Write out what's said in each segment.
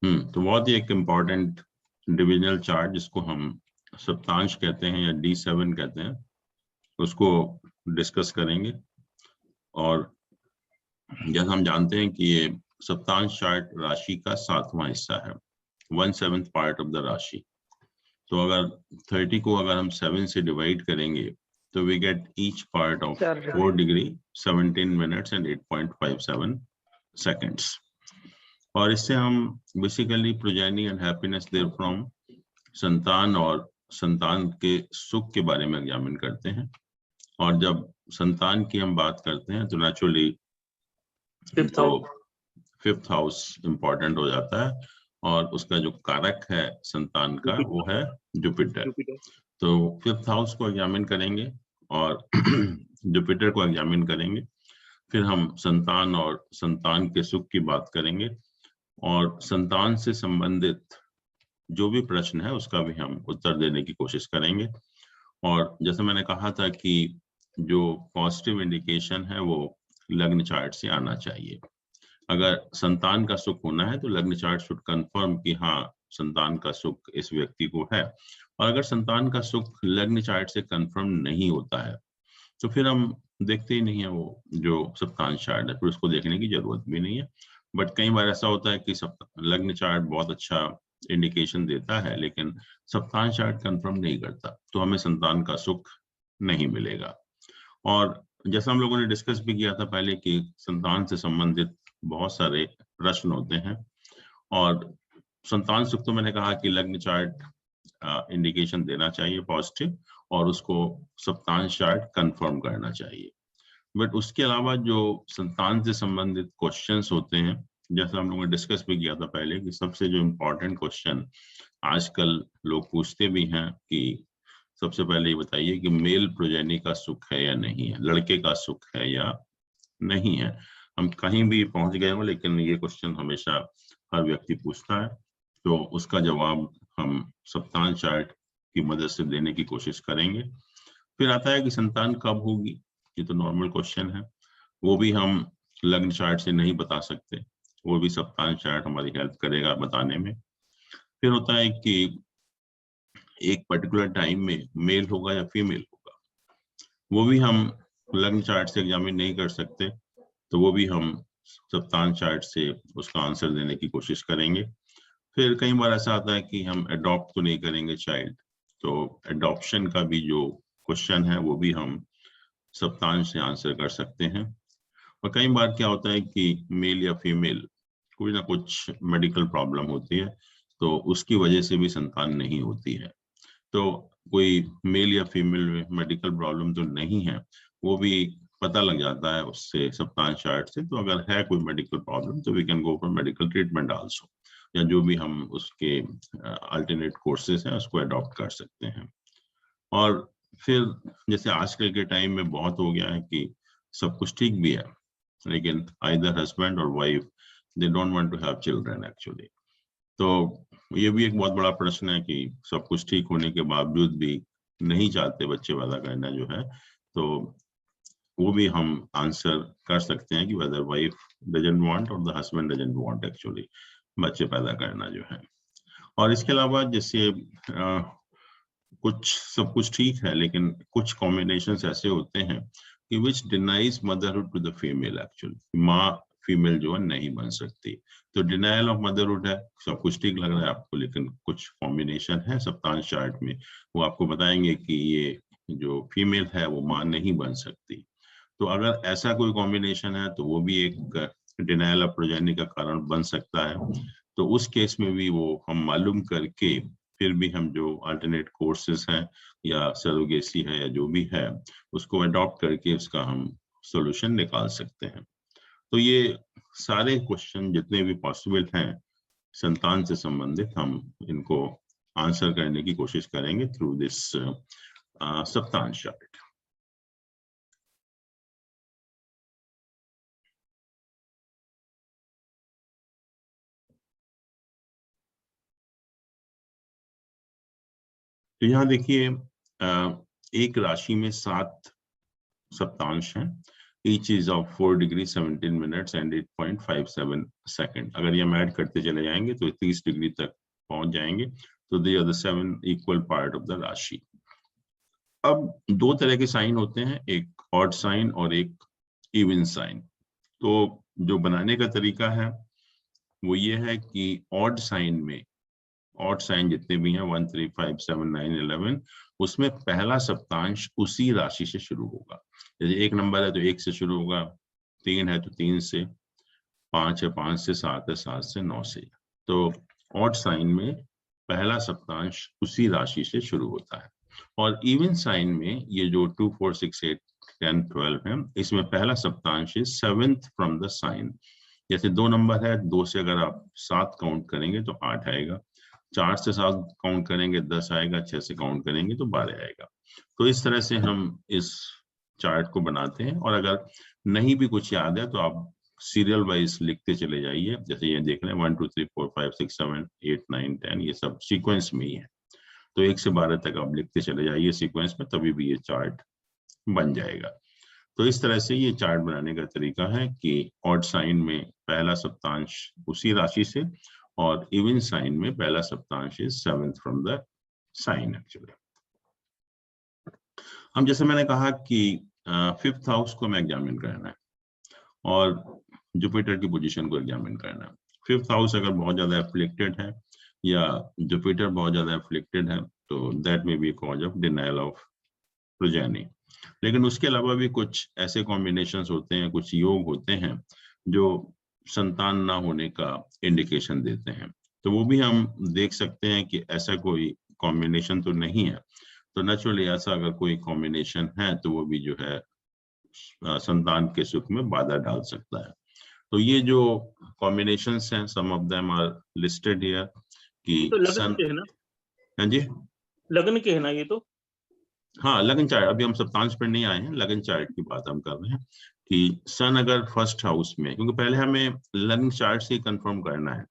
तो बहुत ही एक इम्पॉर्टेंट डिविजनल चार्ट जिसको हम सप्तांश कहते हैं या D7 कहते हैं, उसको डिस्कस करेंगे। और जैसा हम जानते हैं कि ये सप्तांश चार्ट राशि का 7वां हिस्सा है, 1/7 पार्ट ऑफ द राशि। तो अगर 30 को अगर हम 7 से डिवाइड करेंगे तो we get each part of 4 degree 17 minutes and 8.57 seconds. और इससे हम basically progeny and happiness there from संतान और संतान के सुख के बारे में एग्जामिन करते हैं। और जब संतान की हम बात करते हैं तो नेचुरली तो 5th हाउस इम्पोर्टेंट हो जाता है, और उसका जो कारक है संतान का वो है जुपिटर। तो 5th हाउस को एग्जामिन करेंगे और जुपिटर को एग्जामिन करेंगे। फिर हम संतान और संतान के सुख की बात करेंगे, और संतान से संबंधित जो भी प्रश्न है उसका भी हम उत्तर देने की कोशिश करेंगे। और जैसे मैंने कहा था कि जो पॉजिटिव इंडिकेशन है वो लग्न चार्ट से आना चाहिए। अगर संतान का सुख होना है तो लग्न चार्ट शुड कंफर्म कि हाँ संतान का सुख इस व्यक्ति को है। और अगर संतान का सुख लग्न चार्ट से कंफर्म नहीं होता है तो फिर हम देखते ही नहीं है वो जो सप्तांश चार्ट है, फिर उसको देखने की जरूरत भी नहीं है। बट कई बार ऐसा होता है कि लग्न चार्ट बहुत अच्छा इंडिकेशन देता है लेकिन सप्तांश चार्ट कंफर्म नहीं करता, तो हमें संतान का सुख नहीं मिलेगा। और जैसा हम लोगों ने डिस्कस भी किया था पहले कि संतान से संबंधित बहुत सारे प्रश्न होते हैं, और संतान सुख तो मैंने कहा कि लग्न चार्ट इंडिकेशन देना चाहिए पॉजिटिव, और उसको सप्तांश चार्ट कंफर्म करना चाहिए। बट उसके अलावा जो संतान से संबंधित क्वेश्चंस होते हैं, जैसा हम लोगों ने डिस्कस भी किया था पहले कि सबसे जो इम्पोर्टेंट क्वेश्चन आजकल लोग पूछते भी हैं कि सबसे पहले ये बताइए कि मेल प्रोजेनी का सुख है या नहीं है, लड़के का सुख है या नहीं है। हम कहीं भी पहुंच गए हो लेकिन ये क्वेश्चन हमेशा हर व्यक्ति पूछता है, तो उसका जवाब हम सप्तांश चार्ट की मदद से देने की कोशिश करेंगे। फिर आता है कि संतान कब होगी, ये तो नॉर्मल क्वेश्चन है, वो भी हम लग्न चार्ट से नहीं बता सकते, वो भी सप्तांश चार्ट हमारी हेल्प करेगा बताने में। फिर होता है कि एक पर्टिकुलर टाइम में मेल होगा या फीमेल होगा, वो भी हम लग्न चार्ट से एग्जामिन नहीं कर सकते, तो वो भी हम सप्तांश चार्ट से उसका आंसर देने की कोशिश करेंगे। फिर कई बार ऐसा आता है कि हम अडॉप्ट तो नहीं करेंगे चाइल्ड, तो अडॉप्शन का भी जो क्वेश्चन है वो भी हम सप्तांश से आंसर कर सकते हैं। और कई बार क्या होता है कि मेल या फीमेल कोई ना कुछ मेडिकल प्रॉब्लम होती है, तो उसकी वजह से भी संतान नहीं होती है। तो कोई मेल या फीमेल में मेडिकल प्रॉब्लम तो नहीं है, वो भी पता लग जाता है उससे सप्तांश चार्ट से। तो अगर है कोई मेडिकल प्रॉब्लम तो we can go for medical treatment also, या जो भी हम उसके अल्टरनेट कोर्सेज हैं उसको अडॉप्ट कर सकते हैं। और फिर जैसे आजकल के टाइम में बहुत हो गया है कि सब कुछ ठीक भी है लेकिन आइदर हस्बैंड और wife they don't want to have children actually. तो ये भी एक बहुत बड़ा प्रश्न है कि सब कुछ ठीक होने के बावजूद भी नहीं चाहते बच्चे पैदा करना जो है, तो वो भी हम आंसर कर सकते हैं कि वेदर वाइफ डजंट वांट और the husband doesn't want actually बच्चे पैदा करना जो है। और इसके अलावा जैसे कुछ सब कुछ ठीक है लेकिन कुछ कॉम्बिनेशंस ऐसे होते हैं कि which denies motherhood to the female, actually माँ फीमेल जो है नहीं बन सकती, तो डिनायल ऑफ मदरहुड है। सब कुछ ठीक लग रहा है आपको लेकिन कुछ कॉम्बिनेशन है सप्तांश चार्ट में, वो आपको बताएंगे कि ये जो फीमेल है वो माँ नहीं बन सकती। तो अगर ऐसा कोई कॉम्बिनेशन है तो वो भी एक डिनायल ऑफ प्रोजेनी का कारण बन सकता है। तो उस केस में भी वो हम मालूम करके फिर भी हम जो अल्टरनेट कोर्सेज हैं या सरोगेसी है या जो भी है उसको अडॉप्ट करके उसका हम सॉल्यूशन निकाल सकते हैं। तो ये सारे क्वेश्चन जितने भी पॉसिबल हैं संतान से संबंधित, हम इनको आंसर करने की कोशिश करेंगे थ्रू दिस सप्तांश चार्ट। तो यहाँ देखिए एक राशि में 7 सप्तांश हैं, each is of 4 degree 17 minutes and 8.57 second. अगर ये हम ऐड करते चले जाएंगे तो 30 डिग्री तक पहुंच जाएंगे। तो they are the 7 equal part of the rashi. अब दो तरह के साइन होते हैं, एक ऑड साइन और एक इवन साइन। तो जो बनाने का तरीका है वो ये है कि ऑड साइन में, ऑड साइन जितने भी हैं 1 3 5 7 9 11, उसमें पहला सप्तांश उसी राशि से शुरू होगा। जैसे एक नंबर है तो 1 से शुरू होगा, 3 है तो 3 से, 5 है 5 से, 7 है 7 से, 9 से। तो ऑड साइन में पहला सप्तांश उसी राशि से शुरू होता है। और इवन साइन में ये जो 2 4 6 8 10 12 है, इसमें पहला सप्तांश है 7th फ्रॉम द साइन। जैसे 2 नंबर है, 2 से अगर आप 7 काउंट करेंगे तो 8 आएगा, 4 से 7 काउंट करेंगे 10 आएगा, 6 से काउंट करेंगे तो 12 आएगा। तो इस तरह से हम इस चार्ट को बनाते हैं। और अगर नहीं भी कुछ याद है तो आप सीरियल वाइज लिखते चले जाइए। जैसे ये देख रहे हैं 1 2 3 4 5 6 7 8 9 10, ये सब सीक्वेंस में ही है। तो 1 से 12 तक आप लिखते चले जाइए सीक्वेंस में, तभी भी ये चार्ट बन जाएगा। तो इस तरह से ये चार्ट बनाने का तरीका है कि ऑड साइन में पहला सप्तांश उसी राशि से, और इवन साइन में पहला सप्तांश is 7th from the sign. Actually हम, जैसे मैंने कहा कि 5th हाउस को हमें एग्जामिन करना है और जुपिटर की पोजीशन को एग्जामिन करना है। 5th हाउस अगर बहुत ज्यादा एफ्लिक्टेड है या जुपिटर बहुत ज्यादा एफ्लिक्टेड है तो that may be cause of denial of progeny. लेकिन उसके अलावा भी कुछ ऐसे कॉम्बिनेशंस होते हैं, कुछ योग होते हैं जो संतान ना होने का इंडिकेशन देते हैं। तो वो भी हम देख सकते हैं कि ऐसा कोई कॉम्बिनेशन तो नहीं है। तो नेचुरली ऐसा अगर कोई कॉम्बिनेशन है तो वो भी जो है संतान के सुख में बाधा डाल सकता है। तो ये जो कॉम्बिनेशंस हैं, some of them are listed here कि तो लगन के है ना? हाँ जी, लगन के है ना ये तो? हाँ लगन चार्ट, अभी हम सप्तांश पर नहीं आए हैं, लगन चार्ट की बात हम कर रहे हैं कि सन अगर फर्स्ट हाउस में, क्योंकि पहले हमें लगन चार्ट से कंफर्म करना है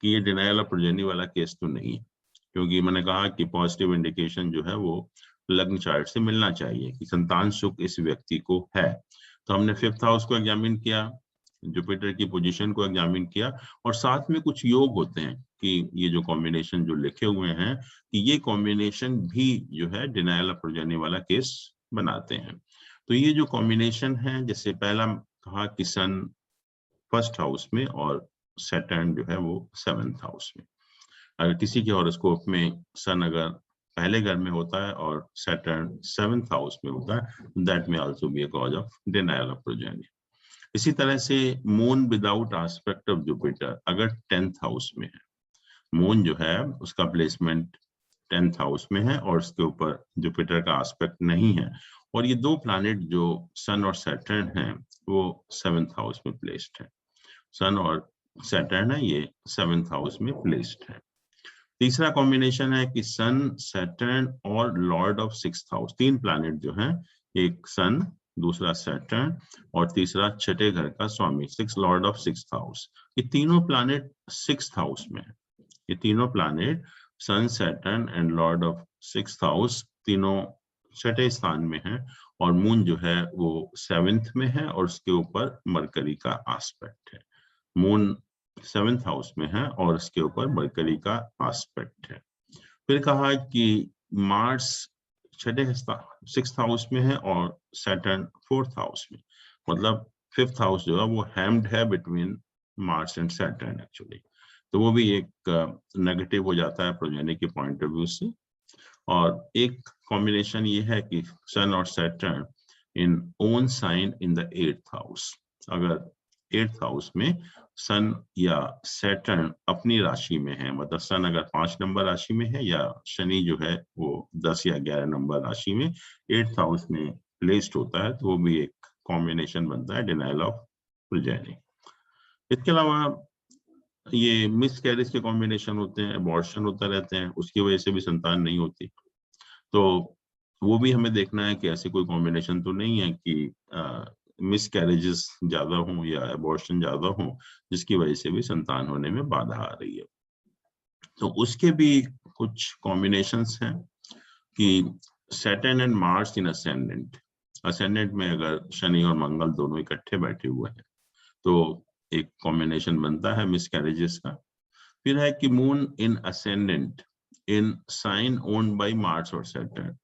कि ये डिनायल ऑफ प्रोजेनी वाला केस तो नहीं है। क्योंकि मैंने कहा कि पॉजिटिव इंडिकेशन जो है वो लग्न चार्ट से मिलना चाहिए कि संतान सुख इस व्यक्ति को है। तो हमने 5th हाउस को एग्जामिन किया, जुपिटर की पोजीशन को एग्जामिन किया, और साथ में कुछ योग होते हैं कि ये जो कॉम्बिनेशन जो लिखे हुए हैं कि ये कॉम्बिनेशन भी जो है डिनायल ऑफ प्रोजेनी वाला केस बनाते हैं। तो ये जो कॉम्बिनेशन है, जैसे पहला कहा कि सन फर्स्ट हाउस में और सैटर्न जो है वो 7th हाउस में। अगर किसी के हॉरोस्कोप में सन अगर पहले घर में होता है और सैटर्न 7th हाउस में होता है, दैट में also be a cause of denial of progeny. इसी तरह से moon without aspect of Jupiter अगर 10th हाउस में है, मून जो है उसका प्लेसमेंट 10th हाउस में है और उसके ऊपर जुपिटर का एस्पेक्ट नहीं है, और ये दो प्लैनेट जो सन और सैटर्न हैं वो 7th हाउस में प्लेस्ड है। सन और सैटर्न है ये 7th हाउस में प्लेस्ड है। तीसरा कॉम्बिनेशन है कि सन, सैटर्न और लॉर्ड ऑफ 6th हाउस, तीन प्लैनेट जो हैं, एक सन, दूसरा सैटर्न और तीसरा छठे घर का स्वामी, 6 लॉर्ड ऑफ 6th हाउस। ये तीनों प्लैनेट 6th हाउस में है। ये तीनों planet sun, Saturn and lord of 6th house तीनों छठे स्थान में है, और मून जो है वो 7th में है और उसके ऊपर मरकरी का एस्पेक्ट है। मून 7th हाउस में है और उसके ऊपर मरकरी का एस्पेक्ट है। फिर कहा कि मार्स छठे 6th हाउस में है और सैटर्न 4th हाउस में, मतलब 5th हाउस जो है वो हैम्ड है between Mars and Saturn actually. तो वो भी एक नेगेटिव हो जाता है प्रोजेनी के पॉइंट ऑफ व्यू से। और एक कॉम्बिनेशन ये है कि सन और Saturn in own sign in the 8th house. अगर 8th हाउस में सन या सैटर्न अपनी राशि में है, मतलब सन अगर 5 नंबर राशि में है या शनि जो है वो 10 या 11 नंबर राशि में 8th हाउस में प्लेस्ड होता है, तो वो भी एक कॉम्बिनेशन बनता है डिनायल ऑफ प्रोजेनी। इसके अलावा ये मिस कैरेज के कॉम्बिनेशन होते हैं, अबॉर्शन होता रहते हैं, उसकी वजह से भी संतान नहीं होती। तो वो भी हमें देखना है कि ऐसे कोई कॉम्बिनेशन तो नहीं है कि मिस कैरेजेस ज्यादा हों या अबॉर्शन ज्यादा हों जिसकी वजह से भी संतान होने में बाधा आ रही है। तो उसके भी कुछ कॉम्बिनेशंस हैं कि Saturn and Mars in ascendant, ascendant में अगर शनि और मंगल दोनों इकट्ठे बैठे हुए हैं तो एक कॉम्बिनेशन बनता है मिसकैरेजेस का। फिर है कि Moon in ascendant in sign owned by Mars और सैटर्न,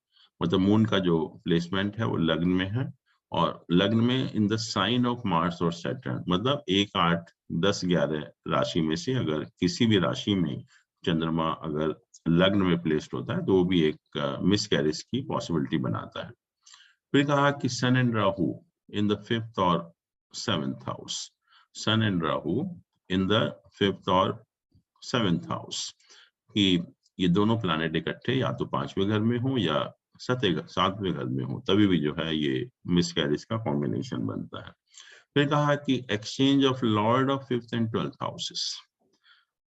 मतलब मून का जो प्लेसमेंट है वो लग्न में है, और लग्न में in the sign of Mars और सैटर्न, मतलब 1, 8, 10, 11 राशि में से अगर किसी भी राशि में चंद्रमा अगर लग्न में प्लेस्ड होता है तो वो भी एक मिसकैरेज की पॉसिबिलिटी बनाता है। फिर कहा कि Sun and Rahu in the 5th और 7th house, Sun and Rahu in the 5th और 7th हाउस, कि ये दोनों प्लैनेट इकट्ठे या तो 5वें घर में हो या 7वें घर में हो, तभी भी जो है ये मिसकैरेज का कॉम्बिनेशन बनता है। फिर कहा कि exchange of Lord of 5th and 12th houses,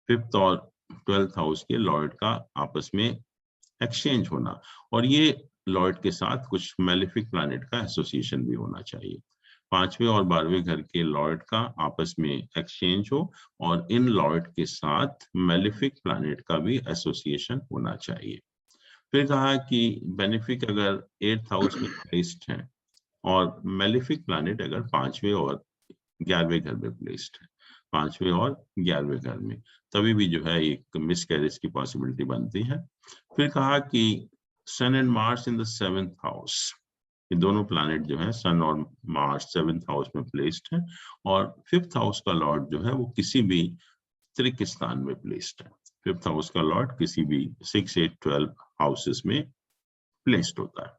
5th और 12th हाउस के लॉर्ड का आपस में एक्सचेंज होना, और ये लॉर्ड के साथ कुछ मेलिफिक प्लैनेट का एसोसिएशन भी होना चाहिए। 5वें और 12वें घर के लॉर्ड का आपस में एक्सचेंज हो और इन लॉर्ड के साथ मेलिफिक प्लैनेट का भी एसोसिएशन होना चाहिए। फिर कहा कि बेनिफिक अगर 8th हाउस में प्लेस्ड है और मेलिफिक प्लैनेट अगर 5वें और 11वें घर में प्लेस्ड है, 5वें और 11वें घर में, तभी भी जो है एक मिसकैरेज की पॉसिबिलिटी बनती है। फिर कहा कि Sun and Mars in the 7th house, ये दोनों प्लैनेट जो है सन और मार्स 7th हाउस में प्लेस्ड है, और 5th हाउस का लॉर्ड जो है वो किसी भी त्रिक स्थान में प्लेस्ड है। 5th हाउस का लॉर्ड किसी भी 6, 8, 12 हाउसेस में प्लेस्ड होता है।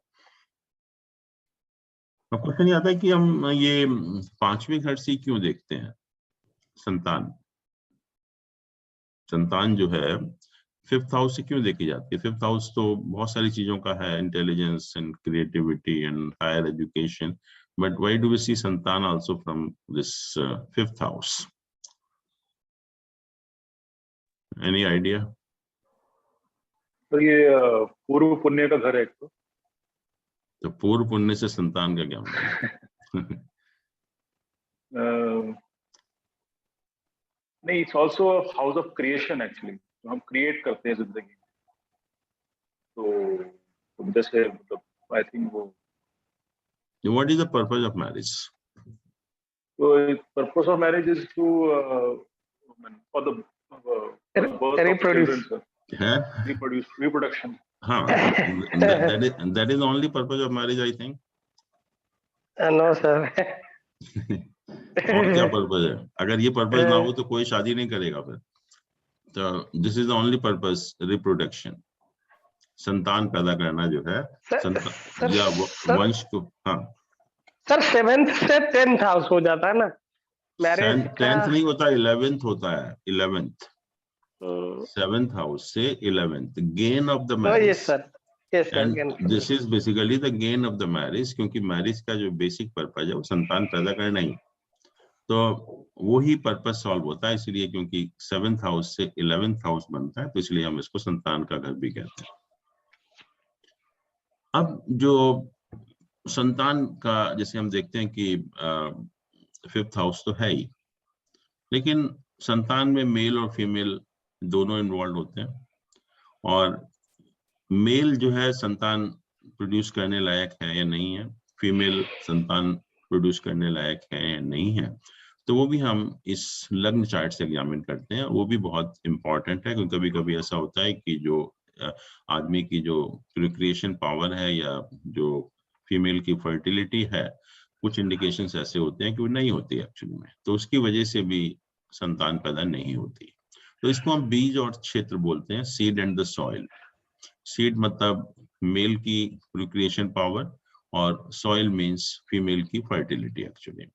अब क्वेश्चन ये आता है कि हम ये 5वें घर से क्यों देखते हैं संतान, संतान जो है 5th हाउस से क्यों देखी जाती है? 5th हाउस तो बहुत सारी चीजों का है, intelligence and creativity and higher education, but why do we see संतान also from this 5th house? Any idea? तो ये पूर्व पुण्य का घर है एक तो पूर्व पुण्य से संतान का क्या मतलब? नहीं, it's also house of creation actually, तो हम क्रिएट करते हैं जिंदगी, तो जैसे मतलब आई थिंक वो What is the purpose of marriage? तो purpose of marriage is to for the birth of children sir, है? reproduction. हाँ, that is the only purpose of marriage, I think. No sir. और क्या purpose है? अगर ये purpose ना हो तो कोई शादी नहीं करेगा फिर। तो this is the only purpose, reproduction, संतान पैदा करना जो है, या वंश को। हाँ सर 7th से 10th हाउस हो जाता है ना मैरिज का? 10th नहीं होता, 11th होता है, 11th, 7th हाउस से 11th, gain of the marriage. Yes sir, yes sir, and this is basically the gain of the marriage, क्योंकि मैरिज का जो बेसिक पर्पज है वो संतान पैदा करना ही, तो वो ही पर्पस सॉल्व होता है, इसलिए क्योंकि 7th हाउस से 11th हाउस बनता है, तो इसलिए हम इसको संतान का घर भी कहते हैं। अब जो संतान का, जैसे हम देखते हैं कि 5th हाउस तो है ही, लेकिन संतान में मेल और फीमेल दोनों इन्वॉल्व होते हैं, और मेल जो है संतान प्रोड्यूस करने लायक है या नहीं है, फीमेल संतान प्रोड्यूस करने लायक है या नहीं है, तो वो भी हम इस लग्न चार्ट से एग्जामिन करते हैं। वो भी बहुत इंपॉर्टेंट है, क्योंकि कभी कभी ऐसा होता है कि जो आदमी की जो प्रोक्रिएशन पावर है या जो फीमेल की फर्टिलिटी है, कुछ इंडिकेशंस ऐसे होते हैं कि वो नहीं होती एक्चुअली में, तो उसकी वजह से भी संतान पैदा नहीं होती। तो इसको हम बीज और क्षेत्र बोलते हैं, seed and the soil. Seed मतलब मेल की प्रोक्रिएशन पावर, और सॉइल मीन्स फीमेल की फर्टिलिटी एक्चुअली।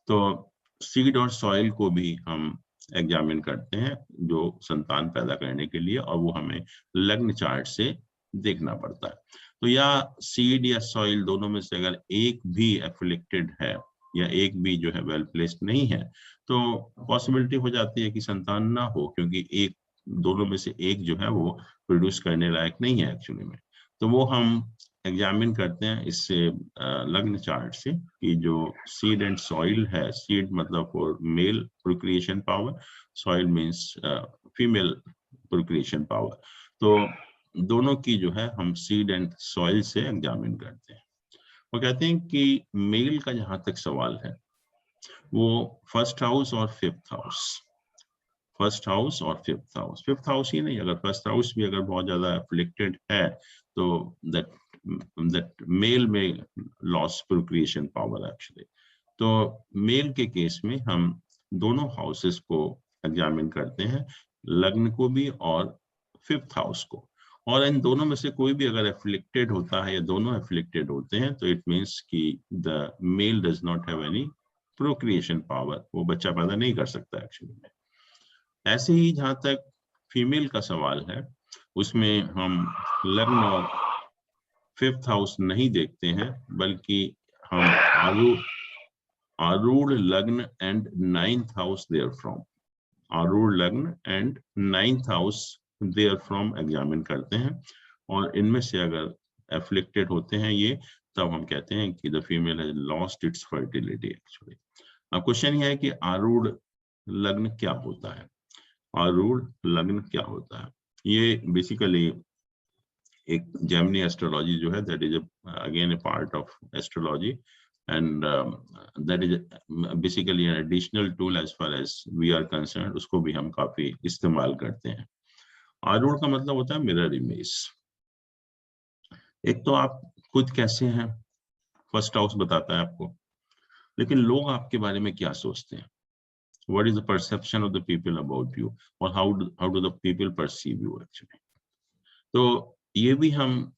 तो सीड और सॉइल को भी हम एग्जामिन करते हैं जो संतान पैदा करने के लिए, और वो हमें लग्न चार्ट से देखना पड़ता है। तो या सीड या सॉइल दोनों में से अगर एक भी एफिलिक्टेड है या एक भी जो है वेल प्लेस्ड नहीं है, तो पॉसिबिलिटी हो जाती है कि संतान ना हो, क्योंकि एक दोनों में से एक जो है वो प्रोड्यूस करने लायक नहीं है एक्चुअली में। तो वो हम एग्जामिन करते हैं इससे लग्न चार्ट से, कि जो सीड एंड सॉइल है, सीड मतलब for male procreation power, soil means female procreation power, तो दोनों की जो है हम सीड एंड सॉइल से एग्जामिन करते हैं। वो कहते हैं कि मेल का जहां तक सवाल है वो फर्स्ट हाउस और फिफ्थ हाउस, फर्स्ट हाउस और फिफ्थ हाउस, फिफ्थ हाउस ही नहीं, अगर फर्स्ट हाउस भी अगर बहुत ज्यादा एफ्लिक्टेड है तो दैट मेल में लॉस प्रोक्रिएशन पावर एक्चुअली। तो मेल के केस में हम दोनों हाउसेस को एग्जामिन करते हैं, लग्न को भी और फिफ्थ हाउस को, और इन दोनों में से कोई भी अगर एफ्लिक्टेड होता है या दोनों एफ्लिक्टेड होते हैं तो इट मीन्स कि the male does not have any procreation power, वो बच्चा पैदा नहीं कर सकता एक्चुअली में। ऐसे ही जहां तक फीमेल का सवाल है उसमें हम लग्न और फिफ्थ हाउस नहीं देखते हैं, बल्कि हम arudha lagna and ninth house there from, arudha lagna and ninth house there from examine करते हैं, और इनमें से अगर एफ्लिक्टेड होते हैं ये, तब हम कहते हैं कि the female has lost its fertility actually. अब क्वेश्चन ये है कि आरूढ़ लग्न क्या होता है, आरूढ़ लग्न क्या होता है? ये बेसिकली एक जेमिनी एस्ट्रोलॉजी जो है, that is again a part of astrology, and that is basically an additional tool as far as we are concerned, उसको भी हम काफी इस्तेमाल करते हैं। आरूढ़ का मतलब होता है मिरर इमेज। एक तो आप खुद कैसे हैं, फर्स्ट हाउस बताता है आपको, लेकिन लोग आपके बारे में क्या सोचते हैं, what is the perception of the people about you, or how do the people perceive you actually। तो ये भी हम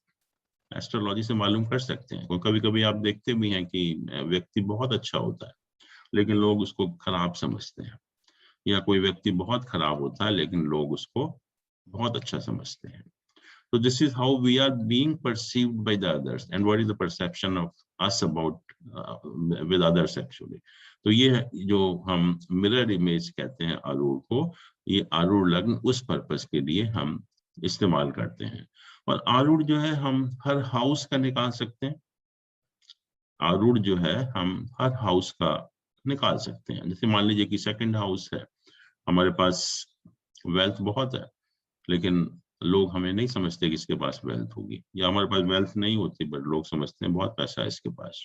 एस्ट्रोलॉजी से मालूम कर सकते हैं। कभी कभी आप देखते भी हैं कि व्यक्ति बहुत अच्छा होता है लेकिन लोग उसको खराब समझते हैं, या कोई व्यक्ति बहुत खराब होता है लेकिन लोग उसको बहुत अच्छा समझते हैं। So this is how we are being perceived by the others, and what is the perception of us about with others actually। तो ये जो हम मिरर इमेज कहते हैं आरूढ़ को, ये आरूढ़ लग्न उस पर्पस के लिए हम इस्तेमाल करते हैं। और आरूढ़ जो है हम हर हाउस का निकाल सकते हैं, आरूढ़ जो है हम हर हाउस का निकाल सकते हैं। जैसे मान लीजिए कि सेकंड हाउस है, हमारे पास वेल्थ बहुत है लेकिन लोग हमें नहीं समझते कि इसके पास वेल्थ होगी, या हमारे पास वेल्थ नहीं होती बट लोग समझते हैं बहुत पैसा है इसके पास।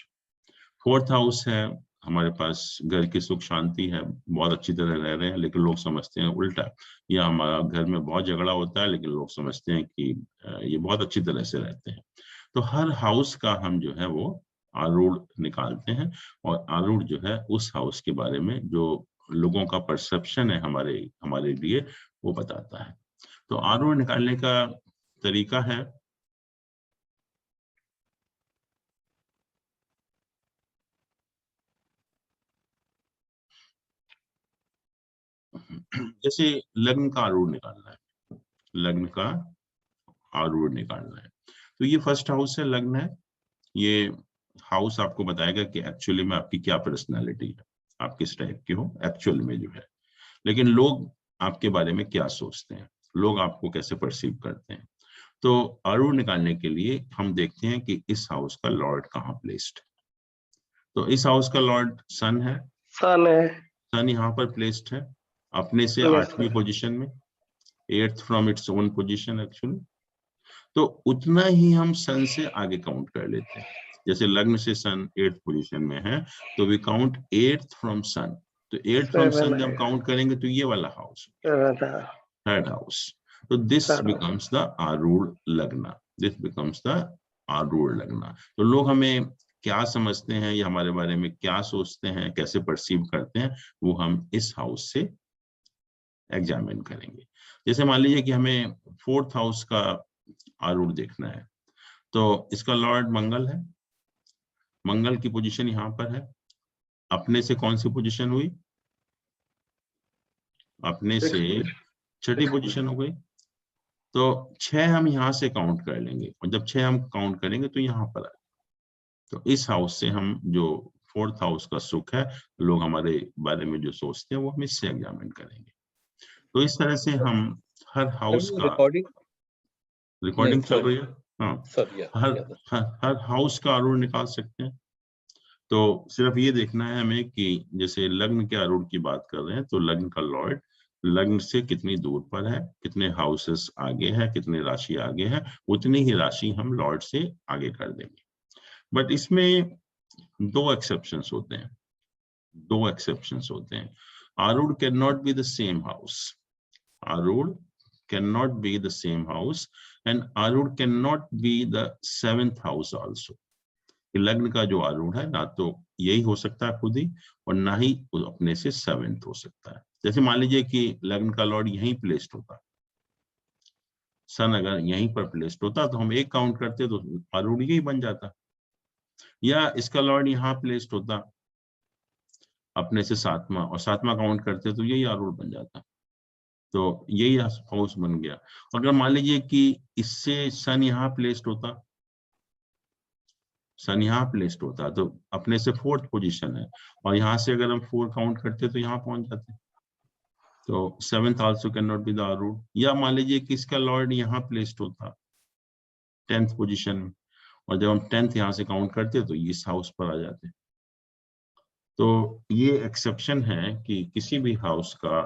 फोर्थ हाउस है, हमारे पास घर की सुख शांति है, बहुत अच्छी तरह रह रहे हैं लेकिन लोग समझते हैं उल्टा, या हमारा घर में बहुत झगड़ा होता है लेकिन लोग समझते हैं कि ये बहुत अच्छी तरह से रहते हैं। तो हर हाउस का हम जो है वो आरूढ़ निकालते हैं, और आरूढ़ जो है उस हाउस के बारे में जो लोगों का परसेप्शन है हमारे लिए वो बताता है। तो आरूढ़ निकालने का तरीका है, जैसे लग्न का आरूढ़ निकालना है, लग्न का आरूढ़ निकालना है, तो ये फर्स्ट हाउस है, लग्न है। ये हाउस आपको बताएगा कि एक्चुअली में आपकी क्या पर्सनालिटी है, आप किस टाइप के हो एक्चुअल में जो है, लेकिन लोग आपके बारे में क्या सोचते हैं, लोग आपको कैसे परसीव करते हैं। तो आरूढ़ निकालने के लिए हम देखते हैं कि इस हाउस का लॉर्ड कहाँ प्लेस्ड है। तो इस हाउस का लॉर्ड सन है, सन है, सन यहाँ पर प्लेस्ड है अपने से 8वीं पोजीशन में, 8th from its own position actually. तो उतना ही हम सन से आगे काउंट कर लेते हैं। जैसे लग्न से सन 8th पोजीशन में है तो वी काउंट 8th फ्रॉम सन, तो 8th फ्रॉम सन जब काउंट करेंगे तो ये वाला हाउस, थर्ड हाउस। तो दिस बिकम्स द आरूढ़ लग्न, दिस बिकम्स द आरूढ़ लग्न। तो लोग हमें क्या समझते हैं या हमारे बारे में क्या सोचते हैं, कैसे परसीव करते हैं, वो हम इस हाउस से एग्जामिन करेंगे। जैसे मान लीजिए कि हमें 4th हाउस का आरूढ़ देखना है, तो इसका लॉर्ड मंगल है, मंगल की पोजीशन यहाँ पर है, अपने से कौन सी पोजीशन हुई, अपने से 6ठी पोजीशन हो गई। तो 6 हम यहाँ से काउंट कर लेंगे, और जब 6 हम काउंट करेंगे तो यहाँ पर आए। तो इस हाउस से हम जो 4th हाउस का सुख है, लोग हमारे बारे में जो सोचते हैं वो हम इससे एग्जामिन करेंगे। तो इस तरह से हम हर हाउस का रिकॉर्डिंग चल रही है, हाँ, हर हाउस का आरूढ़ निकाल सकते हैं। तो सिर्फ ये देखना है हमें कि जैसे लग्न के आरूढ़ की बात कर रहे हैं तो लग्न का लॉर्ड लग्न से कितनी दूर पर है, कितने हाउसेस आगे है, कितनी राशि आगे है, उतनी ही राशि हम लॉर्ड से आगे कर देंगे। बट इसमें दो एक्सेप्शंस होते हैं, दो एक्सेप्शंस होते हैं। आरूढ़ can not be the same house, आरूढ़ can not be the same house, and आरूढ़ can not be the 7th house also. लग्न का जो आरूढ़ है ना तो यही हो सकता है खुद ही, और ना ही अपने से 7th हो सकता है। जैसे मान लीजिए कि लग्न का लॉर्ड यहीं प्लेस्ड होता, सन अगर यहीं पर प्लेस्ड होता तो हम एक काउंट करते तो आरूढ़ यही बन जाता, या इसका लॉर्ड यहाँ प्लेस्ड होता अपने से 7वां, और 7वां काउंट करते तो यही आरूढ़ बन जाता, तो यही हाउस बन गया। अगर मान लीजिए कि इससे सन यहाँ प्लेस्ड होता, सन यहाँ प्लेस्ड होता तो अपने से 4th पोजीशन है, और यहाँ से अगर हम 4 काउंट करते तो यहाँ पहुंच जाते, तो 7th also can not be the आरूढ़। या मान लीजिए कि इसका लॉर्ड यहाँ प्लेस्ड होता 10th पोजीशन में, और जब हम 10th यहाँ से काउंट करते तो इस हाउस पर आ जाते। तो ये एक्सेप्शन है कि किसी भी हाउस का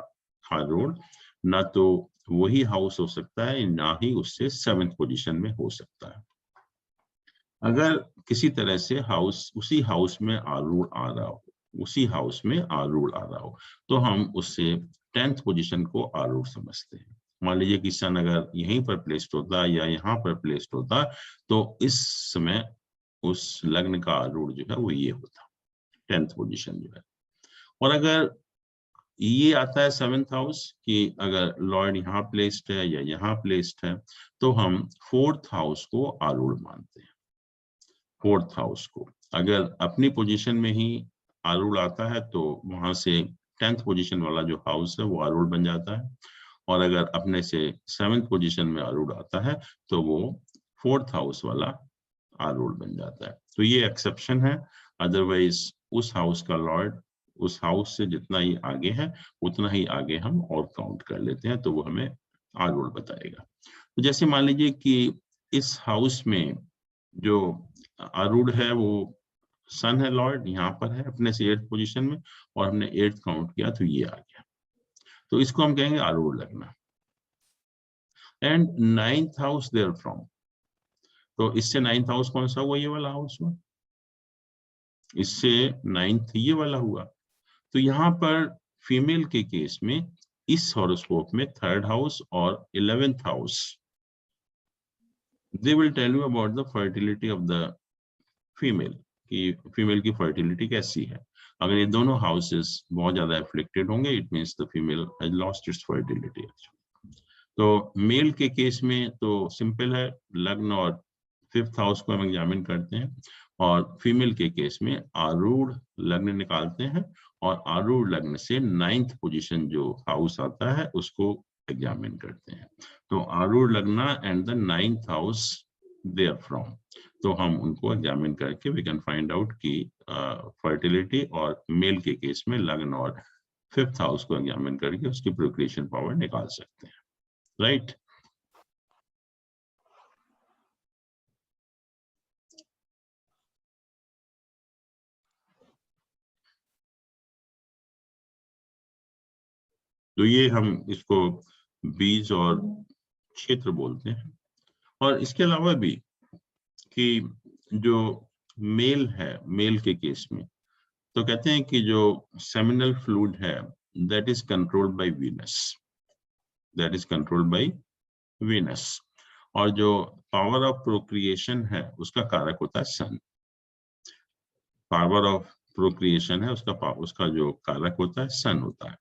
आरूढ़ ना तो वही हाउस हो सकता है, ना ही उससे 7th पोजीशन में हो सकता है। अगर किसी तरह से हाउस उसी हाउस में आरूढ़ आ रहा हो, उसी हाउस में आरूढ़ आ रहा हो, तो हम उससे 10th पोजीशन को आरूढ़ समझते हैं। मान लीजिए कि सन अगर यहीं पर प्लेस्ड होता या यहाँ पर प्लेस्ड होता तो इस समय उस लग्न का आरूढ़ जो है वो ये होता, 10th पोजीशन जो है। और अगर ये आता है 7th हाउस कि अगर लॉर्ड यहाँ प्लेस्ड है या यहाँ प्लेस्ड है, तो हम 4th हाउस को आरूढ़ मानते हैं। 4th हाउस को अगर अपनी पोजीशन में ही आरूढ़ आता है तो वहां से 10th पोजीशन वाला जो हाउस है वो आरूढ़ बन जाता है, और अगर अपने से 7th पोजीशन में आरूढ़ आता है तो वो 4th हाउस वाला आरूढ़ बन जाता है। तो ये एक्सेप्शन है, अदरवाइज उस हाउस का लॉर्ड उस हाउस से जितना ही आगे है उतना ही आगे हम और काउंट कर लेते हैं, तो वो हमें आरूढ़ बताएगा। तो जैसे मान लीजिए कि इस हाउस में जो आरूढ़ है वो सन है, लॉर्ड यहाँ पर है अपने से 8th पोजीशन में, और हमने 8th काउंट किया तो ये आ गया, तो इसको हम कहेंगे आरूढ़ लगना। And 9th house there from, तो इससे 9th हाउस कौन सा हुआ? ये वाला हाउस हुआ, इससे 9th ये वाला हुआ। तो यहाँ पर फीमेल के केस में इस हॉरोस्कोप में 3rd हाउस और 11th house, they will tell you about the fertility of the female, कि फीमेल की फर्टिलिटी कैसी है। अगर ये दोनों हाउसेस बहुत ज्यादा एफ्लिक्टेड होंगे, it means the female has lost its fertility. तो मेल के केस में तो सिंपल है, लग्न और 5th हाउस को हम एग्जामिन करते हैं, और फीमेल के केस में आरूढ़ लग्न निकालते हैं, और आरूढ़ लग्न से 9th पोजीशन जो हाउस आता है उसको एग्जामिन करते हैं। तो arudha lagna and the 9th house there from, तो हम उनको एग्जामिन करके वी कैन फाइंड आउट की फर्टिलिटी, और मेल के केस में लग्न और 5th हाउस को एग्जामिन करके उसकी प्रोक्रिएशन पावर निकाल सकते हैं, राइट। तो ये हम इसको बीज और क्षेत्र बोलते हैं। और इसके अलावा भी कि जो मेल है, मेल के केस में तो कहते हैं कि जो सेमिनल फ्लूइड है that is controlled by Venus, that is controlled by Venus, और जो पावर ऑफ प्रोक्रिएशन है उसका कारक होता है सन। पावर ऑफ प्रोक्रिएशन है उसका जो कारक होता है सन होता है।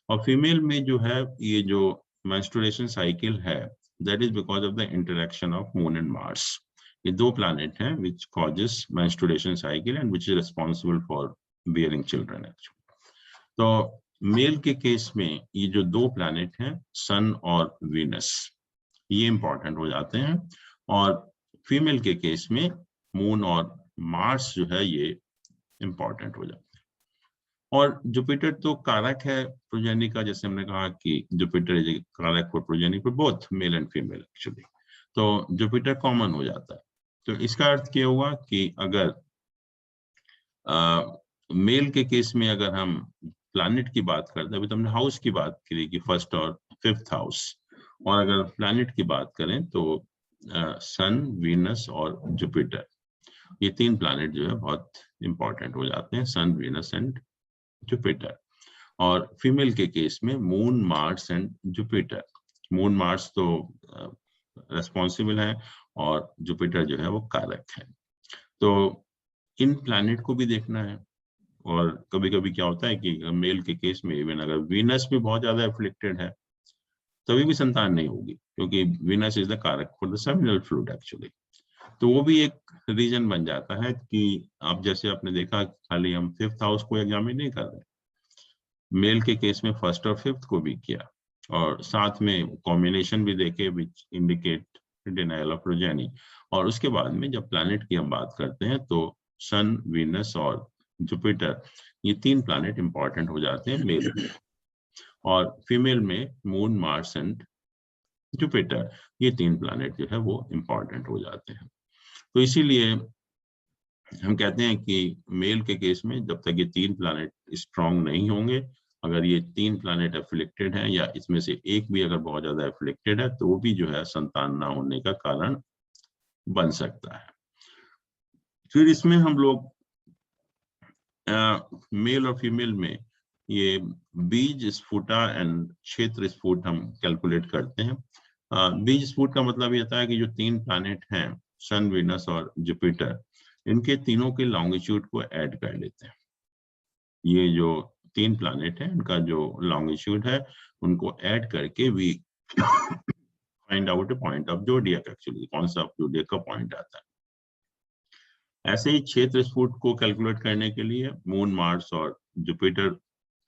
और फीमेल में जो है ये जो मेंस्ट्रुएशन साइकिल है that is because of the interaction of moon and Mars. ये दो प्लैनेट हैं which causes menstruation cycle and which is responsible for bearing children actually. तो मेल के केस में ये जो दो प्लैनेट हैं सन और वीनस ये इंपॉर्टेंट हो जाते हैं, और फीमेल के केस में मून और मार्स जो है ये इंपॉर्टेंट हो जाते हैं। और जुपिटर तो कारक है प्रोजेनी का, जैसे हमने कहा कि जुपिटर इज कारक for progeny for both male and female actually, तो जुपिटर कॉमन हो जाता है। तो इसका अर्थ क्या हुआ कि अगर मेल के केस में अगर हम प्लैनेट की बात करते हैं, अभी तो हमने हाउस की बात करी कि 1st और 5th हाउस, और अगर प्लैनेट की बात करें तो सन, वीनस और जुपिटर। ये 3 प्लैनेट जो है बहुत इंपॉर्टेंट हो जाते हैं, सन, वीनस एंड जुपिटर। और फीमेल के केस में moon, Mars and Jupiter. Moon, Mars तो रेस्पॉन्सिबल है और जुपिटर जो है वो कारक है। तो इन प्लैनेट को भी देखना है। और कभी कभी क्या होता है कि मेल के केस में इवन अगर वीनस भी बहुत ज्यादा एफ्लिक्टेड है तभी भी संतान नहीं होगी, क्योंकि वीनस इज द कारक for the seminal fluid actually. तो वो भी एक रीजन बन जाता है कि आप जैसे आपने देखा खाली हम 5th हाउस को एग्जामिन नहीं कर रहे, मेल के केस में 1st और 5th को भी किया और साथ में कॉम्बिनेशन भी देखे विच इंडिकेट डिनायल ऑफ प्रोजेनी। और उसके बाद में जब प्लैनेट की हम बात करते हैं तो सन, वीनस और जुपिटर, ये 3 प्लैनेट इंपॉर्टेंट हो जाते हैं मेल में। और फीमेल में मून, मार्स एंड जुपिटर, ये 3 प्लैनेट जो है वो इंपॉर्टेंट हो जाते हैं। तो इसीलिए हम कहते हैं कि मेल के केस में जब तक ये 3 प्लैनेट स्ट्रांग नहीं होंगे, अगर ये 3 प्लैनेट एफ्लिक्टेड हैं या इसमें से एक भी अगर बहुत ज्यादा एफ्लिक्टेड है तो वो भी जो है संतान ना होने का कारण बन सकता है। फिर इसमें हम लोग मेल और फीमेल में ये बीज स्फुटा एंड क्षेत्र स्फुट हम कैलकुलेट करते हैं। बीज स्फुट का मतलब ये होता है कि जो 3 प्लैनेट हैं सन, वीनस और जुपिटर, इनके तीनों के लॉन्गिट्यूड को ऐड कर लेते हैं। ये जो 3 प्लैनेट हैं इनका जो लॉन्गिट्यूड है उनको ऐड करके we find out a point of zodiac, actually कौन सा जोडियक का पॉइंट आता है। ऐसे ही क्षेत्र स्फुट को कैलकुलेट करने के लिए मून, मार्स और जुपिटर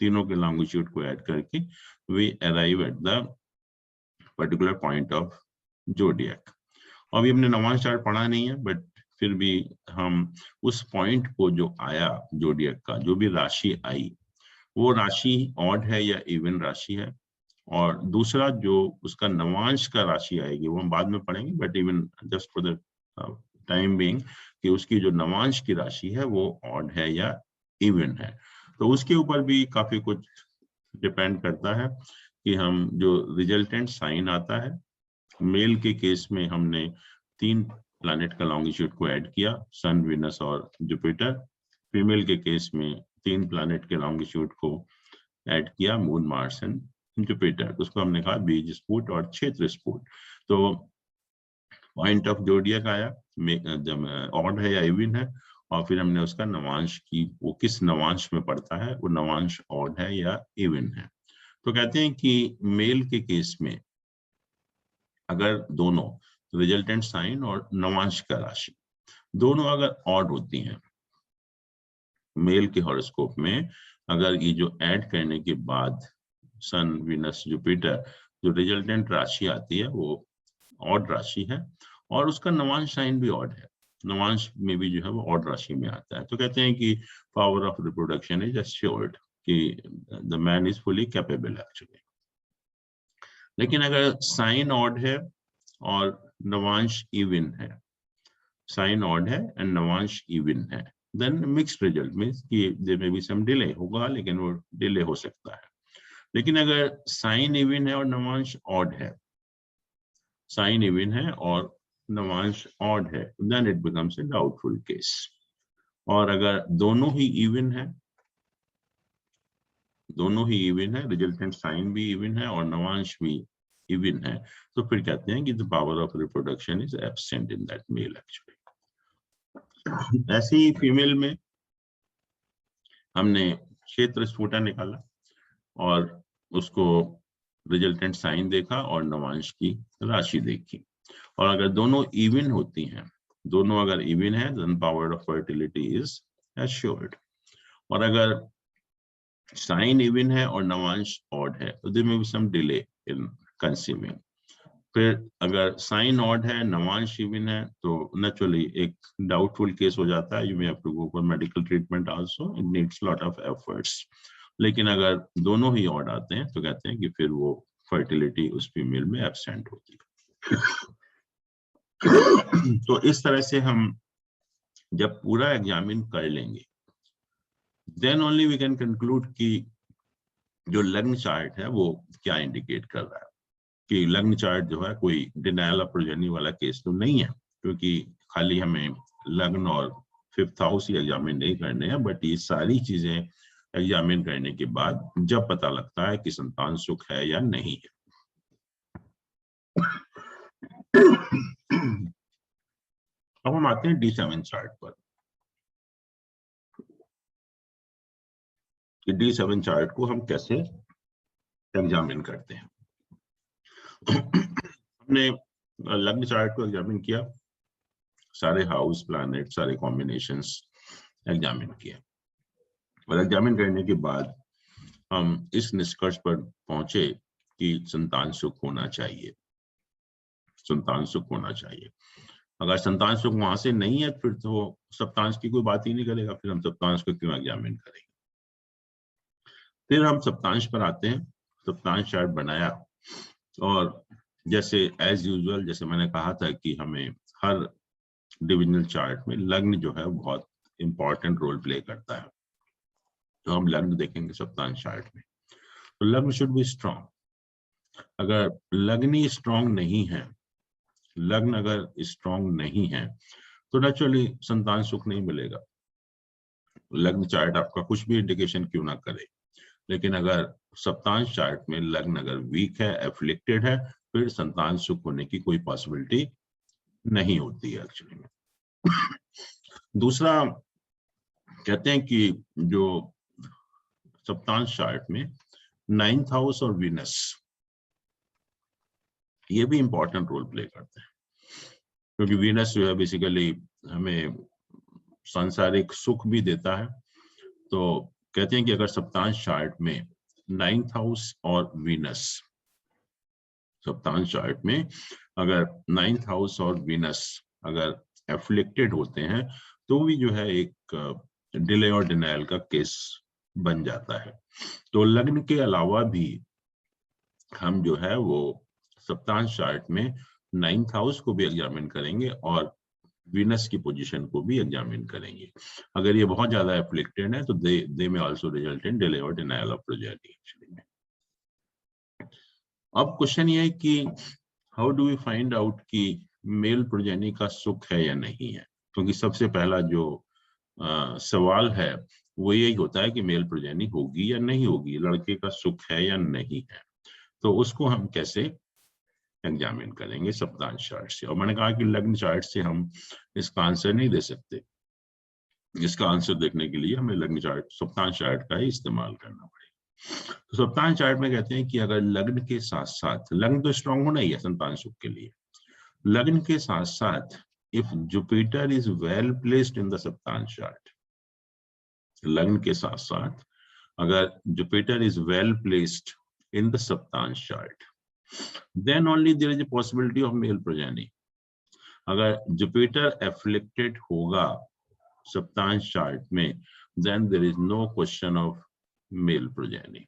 तीनों के लॉन्गिट्यूड को ऐड करके we arrive at the particular point of zodiac. अभी हमने नवांश चार्ट पढ़ा नहीं है, बट फिर भी हम उस पॉइंट को जो आया जोडियक का, जो भी राशि आई, वो राशि ऑड है या इवन राशि है, और दूसरा जो उसका नवांश का राशि आएगी वो हम बाद में पढ़ेंगे, but even just for the time being कि उसकी जो नवांश की राशि है वो ऑड है या इवन है। तो उसके ऊपर भी काफी कुछ डिपेंड करता है कि हम जो रिजल्टेंट साइन आता है, मेल के केस में हमने 3 प्लैनेट का लॉन्गिट्यूड को ऐड किया, सन, वीनस और जुपिटर। फीमेल के केस में 3 प्लैनेट के लॉन्गिट्यूड को ऐड किया, मून, मार्स एंड जुपिटर। उसको हमने कहा बीज स्फुट और क्षेत्र स्फुट। तो पॉइंट ऑफ जोडियक आया, जब ऑड है या इवन है, और फिर हमने उसका नवांश की, वो किस नवांश में पड़ता है, वो नवांश ऑड है या इवन है। तो कहते हैं कि मेल के केस में अगर दोनों रिजल्टेंट साइन और नवांश का राशि दोनों अगर ऑड होती हैं, मेल के हॉरोस्कोप में अगर ये जो ऐड करने के बाद सन, वीनस, जुपिटर, जो रिजल्टेंट राशि आती है वो ऑड राशि है और उसका नवांश साइन भी ऑड है, नवांश में भी जो है वो ऑड राशि में आता है, तो कहते हैं कि power of reproduction is assured, कि the man is fully capable actually. लेकिन अगर साइन ऑड है और नवांश इवन है, साइन ऑड है एंड नवांश इवन है, देन मिक्स्ड रिजल्ट मींस कि there may be some delay होगा, लेकिन वो डिले हो सकता है। लेकिन अगर साइन इवन है और नवांश ऑड है, साइन इवन है और नवांश ऑड है, then it becomes a doubtful case. और अगर दोनों ही इवन है, दोनों ही इवन है, रिजल्टेंट साइन भी इवन है और नवांश भी इवन है, तो फिर कहते हैं कि the power of reproduction is absent in that male actually. ऐसे ही फीमेल में हमने क्षेत्र स्फुटा निकाला और उसको रिजल्टेंट साइन देखा और नवांश की राशि देखी, और अगर दोनों इवन होती हैं, दोनों अगर इवन है, then power of fertility is assured. और अगर साइन इवन है और नवांश ऑड है, तो there may be some delay in conceiving. फिर अगर साइन ऑड है, नवांश इवन है, तो नेचुरली एक डाउटफुल केस हो जाता है, you may have to go for medical treatment also, it needs lot of efforts. लेकिन अगर दोनों ही ऑड आते हैं तो कहते हैं कि फिर वो फर्टिलिटी उस फीमेल में एब्सेंट होती है। तो इस तरह से हम जब पूरा एग्जामिन कर लेंगे, then only we can conclude कि जो लग्न चार्ट है वो क्या इंडिकेट कर रहा है, कि लग्न चार्ट जो है कोई डिनायल ऑफ प्रोजेनी वाला केस तो नहीं है, क्योंकि खाली हमें लग्न और 5th हाउस ही एग्जामिन नहीं करने हैं, बट ये सारी चीजें एग्जामिन करने के बाद जब पता लगता है कि संतान सुख है या नहीं है। अब हम आते हैं D7 चार्ट पर। कि D7 चार्ट को हम कैसे एग्जामिन करते हैं। हमने लग्न चार्ट को एग्जामिन किया, सारे हाउस, प्लैनेट, सारे कॉम्बिनेशंस एग्जामिन किए, और एग्जामिन करने के बाद हम इस निष्कर्ष पर पहुंचे कि संतान सुख होना चाहिए, संतान सुख होना चाहिए। अगर संतान सुख वहां से नहीं है फिर तो सप्तांश की कोई बात ही नहीं करेगा, फिर हम सप्तांश को क्यों एग्जामिन करेंगे। फिर हम सप्तांश पर आते हैं, सप्तांश चार्ट बनाया, और जैसे एज यूजुअल, जैसे मैंने कहा था कि हमें हर डिविजनल चार्ट में लग्न जो है बहुत इंपॉर्टेंट रोल प्ले करता है, तो हम लग्न देखेंगे सप्तांश चार्ट में। तो लग्न शुड बी स्ट्रॉन्ग। अगर लग्न ही स्ट्रॉन्ग नहीं है, लग्न अगर स्ट्रॉन्ग नहीं है तो नेचुरली संतान सुख नहीं मिलेगा। लग्न चार्ट आपका कुछ भी इंडिकेशन क्यों ना करे, लेकिन अगर सप्तांश चार्ट में लग्न अगर वीक है, एफ्लिक्टेड है, फिर संतान सुख होने की कोई पॉसिबिलिटी नहीं होती है एक्चुअली में। दूसरा कहते हैं कि जो सप्तांश चार्ट में 9th हाउस और वीनस, ये भी इंपॉर्टेंट रोल प्ले करते हैं, क्योंकि वीनस जो है बेसिकली हमें सांसारिक सुख भी देता है। तो कहते हैं कि अगर सप्तांश चार्ट में 9th हाउस और वीनस, सप्तांश चार्ट में अगर 9th हाउस और वीनस अगर एफ्लिक्टेड होते हैं तो भी जो है एक डिले और डिनायल का केस बन जाता है। तो लग्न के अलावा भी हम जो है वो सप्तांश चार्ट में 9th हाउस को भी एग्जामिन करेंगे और वीनस की पोजीशन को भी एग्जामिन करेंगे। अगर ये बहुत ज्यादा एफ्लिक्टेड है तो दे में आल्सो रिजल्ट इन डिले और डिनायल ऑफ प्रोजेनी एक्चुअली में। अब क्वेश्चन ये है कि how do we find out कि मेल प्रोजेनी का सुख है या नहीं है, क्योंकि सबसे पहला जो सवाल है वो यही होता है कि मेल प्रोजेनी होगी या नहीं होगी, लड़के का सुख है या नहीं है। तो उसको हम कैसे एग्जामिन करेंगे सप्तांश चार्ट से। और मैंने कहा कि लग्न चार्ट से हम इसका आंसर नहीं दे सकते, इसका आंसर देखने के लिए हमें लग्न चार्ट, सप्तांश चार्ट का ही इस्तेमाल करना पड़ेगा। तो सप्तांश चार्ट में कहते हैं कि अगर लग्न के साथ साथ, लग्न तो स्ट्रांग होना ही है संतान सुख के लिए, लग्न के साथ साथ if Jupiter is well placed in the सप्तांश चार्ट, लग्न के साथ साथ अगर Jupiter is well placed in the सप्तांश chart, then only there is a possibility of male progeny. अगर जुपिटर एफ्लिक्टेड होगा सप्तांश चार्ट में, then there is no question of male progeny.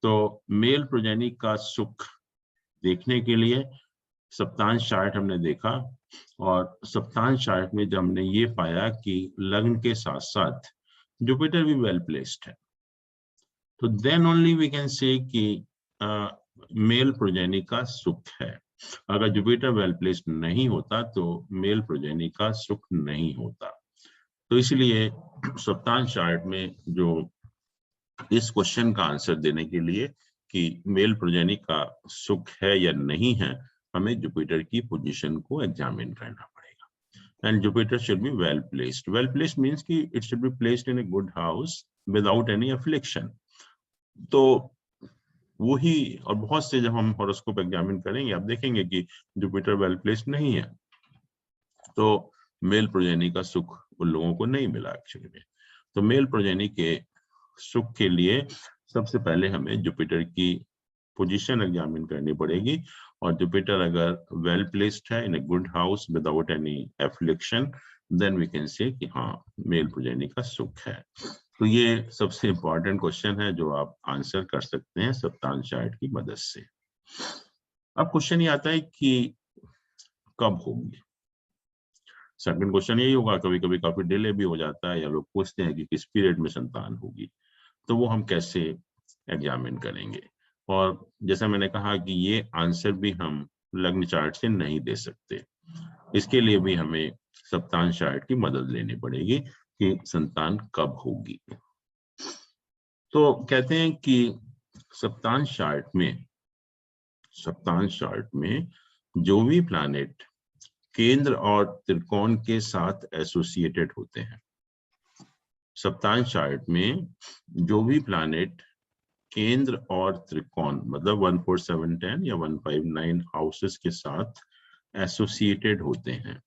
तो मेल प्रोजेनी का सुख देखने के लिए सप्तांश चार्ट हमने देखा, और सप्तांश चार्ट में जब हमने ये पाया कि लग्न के साथ साथ जुपिटर भी वेल प्लेस्ड है, तो then only we can say कि मेल प्रोजेनी का सुख है। अगर जुपिटर वेल प्लेस्ड नहीं होता तो मेल प्रोजेनी का सुख नहीं होता। तो इसलिए सप्तांश चार्ट में जो इस क्वेश्चन का आंसर देने के लिए कि मेल प्रोजेनी का सुख है या नहीं है, हमें जुपिटर की पोजीशन को एग्जामिन करना पड़ेगा। And Jupiter should be well placed. Well placed means कि it should be placed in a good house without any affliction. तो वही, और बहुत से जब हम हॉरोस्कोप एग्जामिन करेंगे आप देखेंगे कि जुपिटर वेल प्लेस्ड नहीं है, तो मेल प्रोजेनी का सुख उन लोगों को नहीं मिला एक्चुअली में। तो मेल प्रोजेनी के सुख के लिए सबसे पहले हमें जुपिटर की पोजीशन एग्जामिन करनी पड़ेगी, और जुपिटर अगर वेल प्लेस्ड है in a good house without any affliction, then we can say कि हाँ मेल प्रोजेनी का सुख है। तो ये सबसे इंपॉर्टेंट क्वेश्चन है जो आप आंसर कर सकते हैं सप्तांश चार्ट की मदद से। अब क्वेश्चन ये आता है कि कब होगी। सेकंड क्वेश्चन यही होगा, कभी कभी काफी डिले भी हो जाता है, या लोग पूछते हैं कि किस पीरियड में संतान होगी, तो वो हम कैसे एग्जामिन करेंगे। और जैसा मैंने कहा कि ये आंसर भी हम लग्न चार्ट से नहीं दे सकते, इसके लिए भी हमें सप्तांश चार्ट की मदद लेनी पड़ेगी कि संतान कब होगी। तो कहते हैं कि सप्तांश चार्ट में जो भी प्लैनेट केंद्र और त्रिकोण के साथ एसोसिएटेड होते हैं, सप्तांश चार्ट में जो भी प्लैनेट केंद्र और त्रिकोण मतलब 1 4 7 10 या 1 5 9 हाउसेस के साथ एसोसिएटेड होते हैं,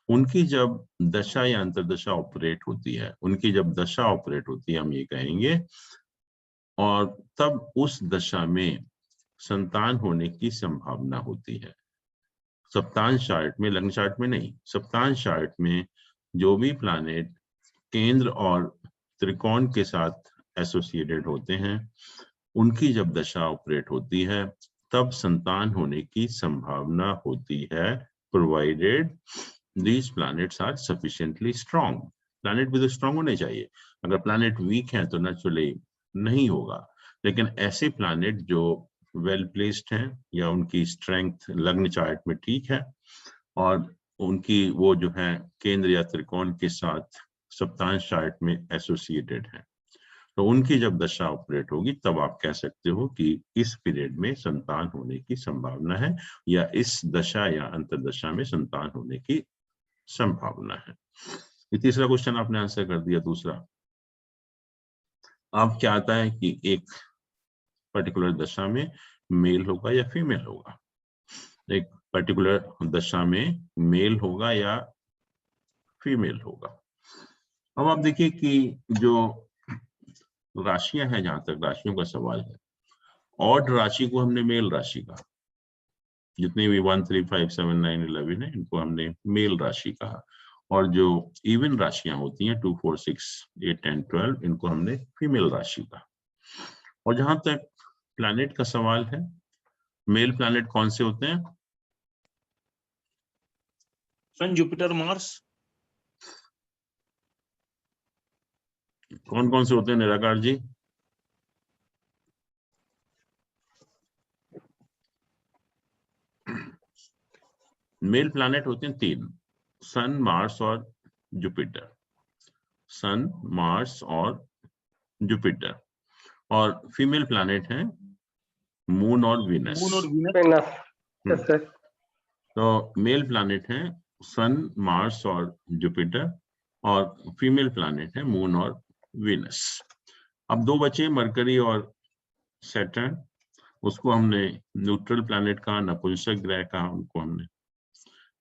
उनकी जब दशा या अंतर्दशा ऑपरेट होती है, उनकी जब दशा ऑपरेट होती है हम ये कहेंगे, और तब उस दशा में संतान होने की संभावना होती है। सप्तांश चार्ट में, लग्न चार्ट में नहीं, सप्तांश चार्ट में जो भी प्लैनेट केंद्र और त्रिकोण के साथ एसोसिएटेड होते हैं, उनकी जब दशा ऑपरेट होती है तब संतान होने की संभावना होती है, provided these planets are sufficiently strong। Planet भी तो स्ट्रांग होने चाहिए, अगर प्लैनेट वीक है तो नेचुरली नहीं होगा। लेकिन ऐसे प्लैनेट जो वेल प्लेस्ड हैं या उनकी स्ट्रेंथ लग्न चार्ट में ठीक है और उनकी वो जो है केंद्र या त्रिकोण के साथ सप्तांश चार्ट में एसोसिएटेड है, तो उनकी जब दशा ऑपरेट होगी तब आप कह सकते हो कि इस पीरियड में संतान होने की संभावना है या इस दशा या अंतर्दशा में संतान होने की संभावना है। ये तीसरा क्वेश्चन आपने आंसर कर दिया। दूसरा, अब क्या आता है कि एक पर्टिकुलर दशा में मेल होगा या फीमेल होगा, एक पर्टिकुलर दशा में मेल होगा या फीमेल होगा। अब आप देखिए कि जो राशियां हैं, जहां तक राशियों का सवाल है, ऑड राशि को हमने मेल राशि कहा, जितने भी 1 3 5 7 9 11 है इनको हमने मेल राशि कहा, और जो इवन राशियां होती हैं 2 4 6 8 10 12 इनको हमने फीमेल राशि कहा। और जहां तक प्लैनेट का सवाल है, मेल प्लैनेट कौन से होते हैं? सन, जुपिटर, मार्स। कौन कौन से होते हैं निराकार जी? मेल प्लैनेट होते हैं 3, सन, मार्स और जुपिटर। सन, मार्स और जुपिटर। और फीमेल प्लैनेट हैं मून और वीनस। मून और वीनस। तो मेल प्लैनेट हैं सन, मार्स और जुपिटर, और फीमेल प्लैनेट है मून और वीनस। अब 2 बचे, मरकरी और सैटर्न। उसको हमने न्यूट्रल प्लैनेट कहा, नपुंसक ग्रह कहा उनको हमने।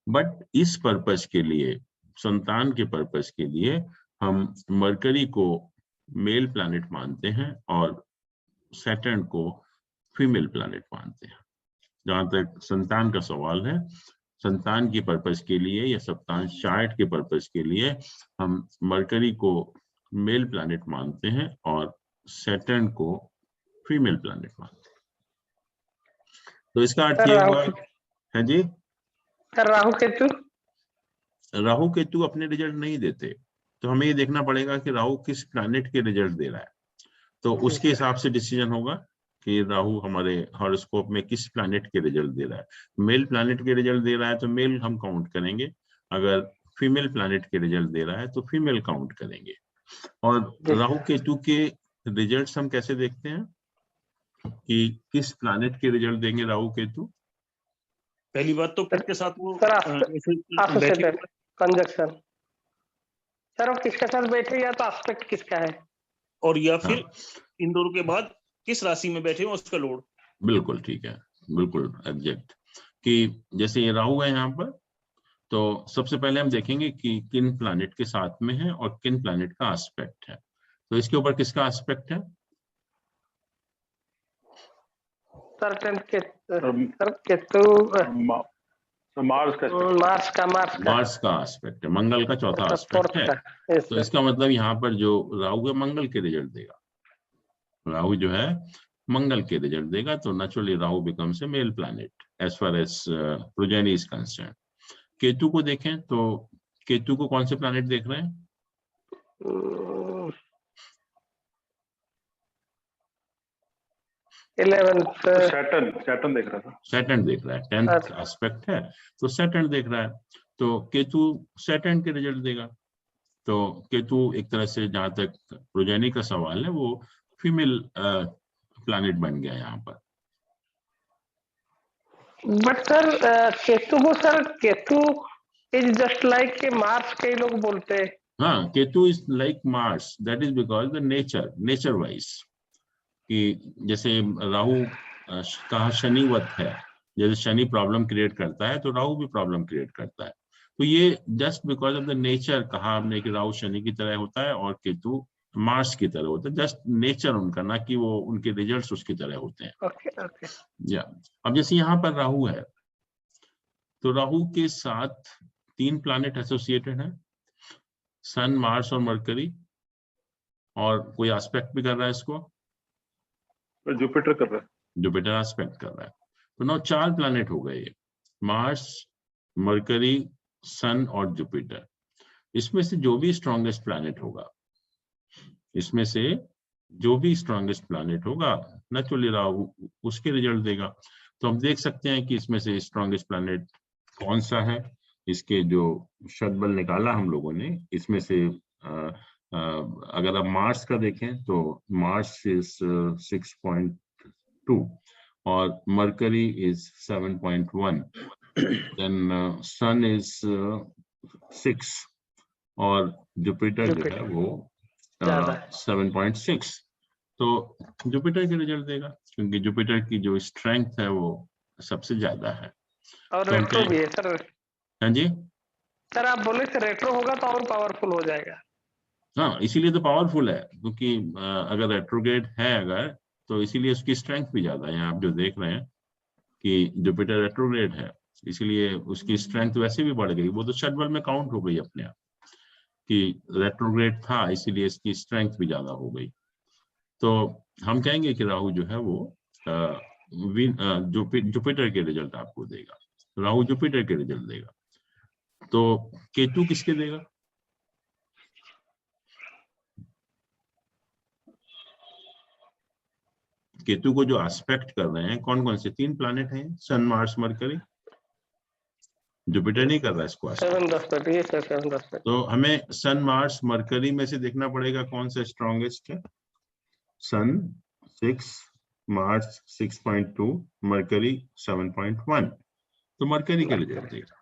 बट इस पर्पस के लिए, संतान के पर्पस के लिए, हम मरकरी को मेल प्लैनेट मानते हैं और सैटर्न को फीमेल प्लैनेट मानते हैं। जहां तक संतान का सवाल है, संतान के पर्पस के लिए या सप्तांश चार्ट के पर्पस के लिए हम मरकरी को मेल प्लैनेट मानते हैं और सैटर्न को फीमेल प्लैनेट मानते हैं। तो इसका अर्थ ये हुआ है जी। सर राहु केतु अपने रिजल्ट नहीं देते, तो हमें ये देखना पड़ेगा कि राहु किस प्लैनेट के रिजल्ट दे रहा है, तो उसके हिसाब से डिसीजन होगा कि राहु हमारे हॉरोस्कोप में किस प्लैनेट के रिजल्ट दे रहा है। मेल प्लैनेट के रिजल्ट दे रहा है तो मेल हम काउंट करेंगे, अगर फीमेल प्लैनेट के रिजल्ट दे रहा है तो फीमेल काउंट करेंगे। और राहु केतु के रिजल्ट्स हम कैसे देखते हैं कि किस प्लैनेट के रिजल्ट देंगे राहु केतु? पहली बात तो किसके साथ वो कंजक्शन, सर वो किसके साथ बैठे या तो एस्पेक्ट किसका है, और या फिर इन दोनों के बाद किस राशि में बैठे हो उसका लोड। बिल्कुल ठीक है, बिल्कुल एग्जैक्ट। कि जैसे ये राहु है यहाँ पर, तो सबसे पहले हम देखेंगे कि किन प्लैनेट के साथ में है और किन प्लैनेट का एस्पेक्ट है। तो इसके ऊपर किसका एस्पेक्ट है? मार्स का एस्पेक्ट है, मंगल का चौथा एस्पेक्ट है। तो इसका मतलब यहाँ पर जो राहु है मंगल के रिजल्ट देगा, राहु जो है मंगल के रिजल्ट देगा, तो naturally Rahu becomes a male planet as far as progeny is concerned. Ketu को देखें तो केतु को कौन से प्लैनेट देख रहे हैं? सैटर्न देख रहा था। सैटर्न देख रहा है, 10th एस्पेक्ट है तो सैटर्न देख रहा है। तो केतु सैटर्न के रिजल्ट देगा। तो केतु एक तरह से जहां तक प्रोजेनी का सवाल है वो फीमेल प्लैनेट बन गया यहाँ पर। But sir Ketu is just like के मार्स, कई लोग बोलते हैं। हाँ, Ketu is like Mars, that is because the nature wise, कि जैसे राहु कहा शनिवत है, जैसे शनि प्रॉब्लम क्रिएट करता है तो राहु भी प्रॉब्लम क्रिएट करता है। तो ये just because of the nature कहा हमने कि राहु शनि की तरह होता है और केतु मार्स की तरह होता है, जस्ट नेचर उनका, ना कि वो उनके रिजल्ट्स उसकी तरह होते हैं। ओके। या अब जैसे यहाँ पर राहु है, तो राहु के साथ 3 प्लैनेट एसोसिएटेड हैं, सन, मार्स और मरकरी, और कोई एस्पेक्ट भी कर रहा है इसको, जुपिटर कर रहा है, जुपिटर एस्पेक्ट कर रहा है। तो 4 प्लैनेट हो गए ये, मार्स, मरकरी, सन और जुपिटर। इसमें से जो भी स्ट्रॉन्गेस्ट प्लैनेट होगा, इसमें से जो भी स्ट्रॉन्गेस्ट प्लैनेट होगा नेचुरली राहु उसके रिजल्ट देगा। तो हम देख सकते हैं कि इसमें से स्ट्रॉन्गेस्ट प्लैनेट कौन सा है। इसके जो शतबल निकाला हम लोगों ने, इसमें से अगर आप मार्स का देखें तो मार्स इज 6.2 और Mercury is 7.1, then Sun is 6 और जुपिटर जो है वो 7.6। तो जुपिटर के रिजल्ट देगा, क्योंकि जुपिटर की जो स्ट्रेंथ है वो सबसे ज्यादा है। और तो रेट्रो भी है सर। हाँ जी सर, आप बोले कि रेट्रो होगा तो और पावरफुल हो जाएगा। हाँ, इसीलिए तो पावरफुल है, क्योंकि अगर रेट्रोग्रेड है अगर, तो इसीलिए उसकी स्ट्रेंथ भी ज्यादा है। आप जो देख रहे हैं कि जुपिटर रेट्रोग्रेड है, इसीलिए उसकी स्ट्रेंथ वैसे भी बढ़ गई, वो तो शतबल में काउंट हो गई अपने आप कि रेट्रोग्रेड था, इसीलिए इसकी स्ट्रेंथ भी ज्यादा हो गई। तो हम कहेंगे कि राहु जो है वो जुपिटर के रिजल्ट आपको देगा, राहु जुपिटर के रिजल्ट देगा। तो केतु किसके देगा? केतु को जो एस्पेक्ट कर रहे हैं कौन कौन से 3 प्लैनेट हैं, सन, मार्स, मरकरी। जुपिटर नहीं कर रहा है इसको एस्पेक्ट। तो हमें सन, मार्स, मरकरी में से देखना पड़ेगा कौन सा स्ट्रॉन्गेस्ट है। सन 6, मार्स 6.2, मरकरी 7.1। तो मरकरी के रिजल्ट देगा।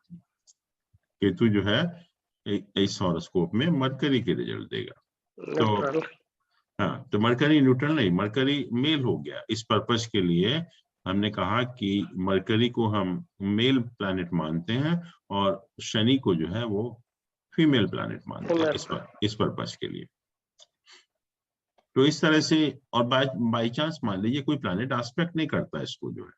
केतु जो है इस हॉरोस्कोप में मरकरी के रिजल्ट देगा। तो हाँ, तो मरकरी न्यूट्रल नहीं, मरकरी मेल हो गया। इस पर्पस के लिए हमने कहा कि मरकरी को हम मेल प्लैनेट मानते हैं और शनि को जो है वो फीमेल प्लैनेट मानते हैं इस पर्पस के लिए। तो इस तरह से, और बाई चांस मान लीजिए कोई प्लैनेट एस्पेक्ट नहीं करता इसको, जो है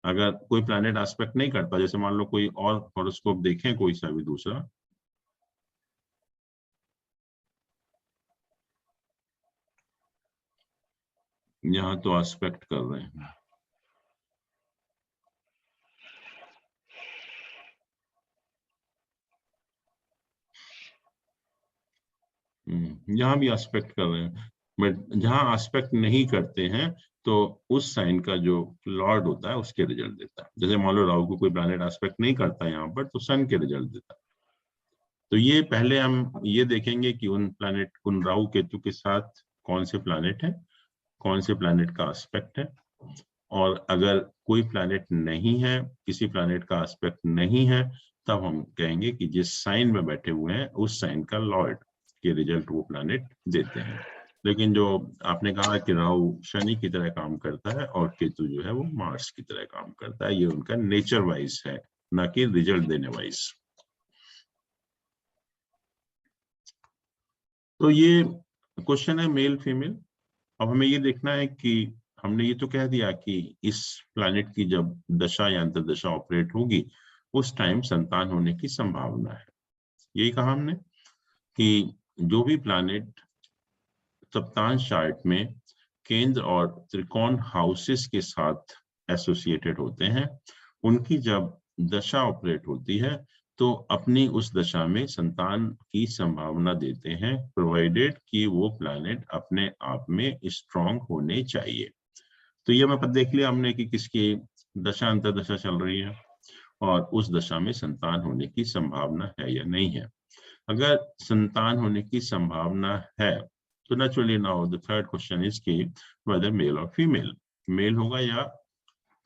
अगर कोई प्लैनेट एस्पेक्ट नहीं करता, जैसे मान लो कोई और हॉरोस्कोप देखें कोई सा भी दूसरा, यहाँ तो एस्पेक्ट कर रहे हैं, यहाँ भी एस्पेक्ट कर रहे हैं, बट जहाँ एस्पेक्ट नहीं करते हैं तो उस साइन का जो लॉर्ड होता है उसके रिजल्ट देता है। जैसे मान लो राहु को कोई प्लैनेट एस्पेक्ट नहीं करता यहाँ पर, तो सन के रिजल्ट देता है। तो ये पहले हम ये देखेंगे कि उन राहु केतु के साथ कौन से प्लैनेट है, कौन से प्लैनेट का एस्पेक्ट है, और अगर कोई प्लैनेट नहीं है, किसी प्लैनेट का एस्पेक्ट नहीं है, तब हम कहेंगे कि जिस साइन में बैठे हुए हैं उस साइन का लॉर्ड के रिजल्ट वो प्लैनेट देते हैं। लेकिन जो आपने कहा कि राहु शनि की तरह काम करता है और केतु जो है वो मार्स की तरह काम करता है, ये उनका नेचर वाइज है, ना कि रिजल्ट देने वाइज। तो ये क्वेश्चन है मेल फीमेल। अब हमें ये देखना है कि हमने ये तो कह दिया कि इस प्लैनेट की जब दशा या अंतर्दशा ऑपरेट होगी उस टाइम संतान होने की संभावना है। यही कहा हमने कि जो भी प्लैनेट सप्तांश चार्ट में केंद्र और त्रिकोण हाउसेस के साथ एसोसिएटेड होते हैं, उनकी जब दशा ऑपरेट होती है तो अपनी उस दशा में संतान की संभावना देते हैं, प्रोवाइडेड कि वो प्लैनेट अपने आप में स्ट्रांग होने चाहिए। तो ये मैं देख लिया हमने कि किसकी दशा अंतर्दशा चल रही है, और उस दशा में संतान होने की संभावना है या नहीं है। अगर संतान होने की संभावना है तो naturally now the third question is कि वेदर मेल और फीमेल, मेल होगा या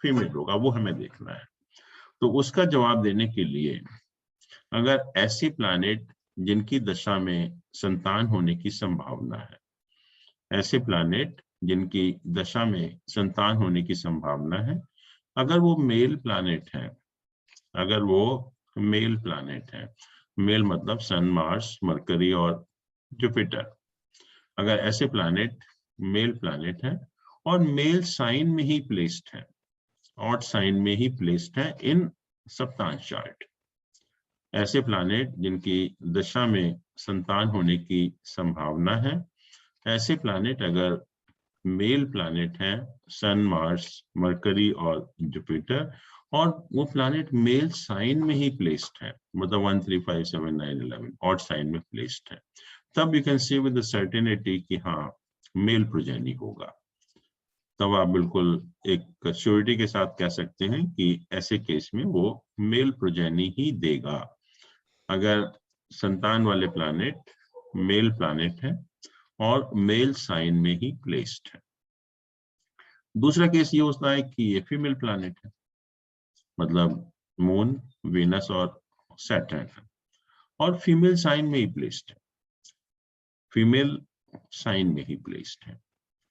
फीमेल होगा, वो हमें देखना है। तो उसका जवाब देने के लिए अगर ऐसी प्लैनेट जिनकी दशा में संतान होने की संभावना है, ऐसे प्लैनेट जिनकी दशा में संतान होने की संभावना है, अगर वो मेल प्लैनेट है, अगर वो मेल प्लैनेट है, मेल मतलब सन, मार्स, मरकरी और जुपिटर, अगर ऐसे प्लैनेट मेल प्लैनेट है और मेल साइन में ही प्लेस्ड है, ऑड साइन में ही प्लेस्ड है इन सप्तांश चार्ट, ऐसे प्लैनेट जिनकी दशा में संतान होने की संभावना है, ऐसे प्लैनेट अगर मेल प्लैनेट हैं, सन, मार्स, मरकरी और जुपिटर, और वो प्लैनेट मेल साइन में ही प्लेस्ड है, मतलब 1 3 5 7 9 11 ऑड साइन में प्लेस्ड है, तब यू कैन से विद सर्टेनिटी कि हाँ मेल प्रोजेनी होगा। तब आप बिल्कुल एक श्योरिटी के साथ कह सकते हैं कि ऐसे केस में वो मेल प्रोजेनी ही देगा, अगर संतान वाले प्लैनेट मेल प्लैनेट है और मेल साइन में ही प्लेस्ड है। दूसरा केस ये होता है कि ये फीमेल प्लैनेट है, मतलब मून, वीनस और सैटर्न है और फीमेल साइन में ही प्लेस्ड है, फीमेल साइन में ही प्लेस्ड है,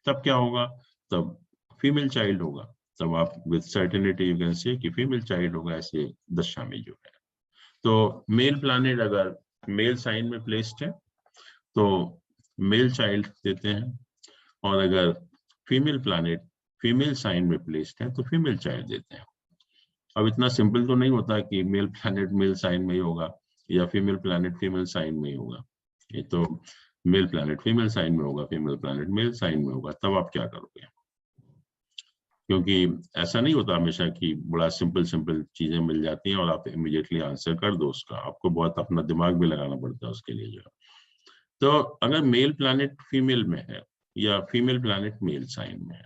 तब क्या होगा, तब फीमेल चाइल्ड होगा। तब आप with certainty you can say कि फीमेल चाइल्ड होगा ऐसे दशा में जो है। तो मेल प्लैनेट अगर मेल साइन में प्लेस्ड है तो मेल चाइल्ड देते हैं, और अगर फीमेल प्लैनेट फीमेल साइन में प्लेस्ड है तो फीमेल चाइल्ड देते हैं। अब इतना सिंपल तो नहीं होता कि मेल प्लैनेट मेल साइन में ही होगा या फीमेल प्लैनेट फीमेल साइन में ही होगा, ये तो मेल प्लैनेट फीमेल साइन में होगा, फीमेल प्लैनेट मेल साइन में होगा, तब आप क्या करोगे? क्योंकि ऐसा नहीं होता हमेशा कि बड़ा सिंपल चीजें मिल जाती हैं और आप इमीडिएटली आंसर कर दो उसका, आपको बहुत अपना दिमाग भी लगाना पड़ता है उसके लिए जो है। तो अगर मेल प्लैनेट फीमेल में है या फीमेल प्लैनेट मेल साइन में है,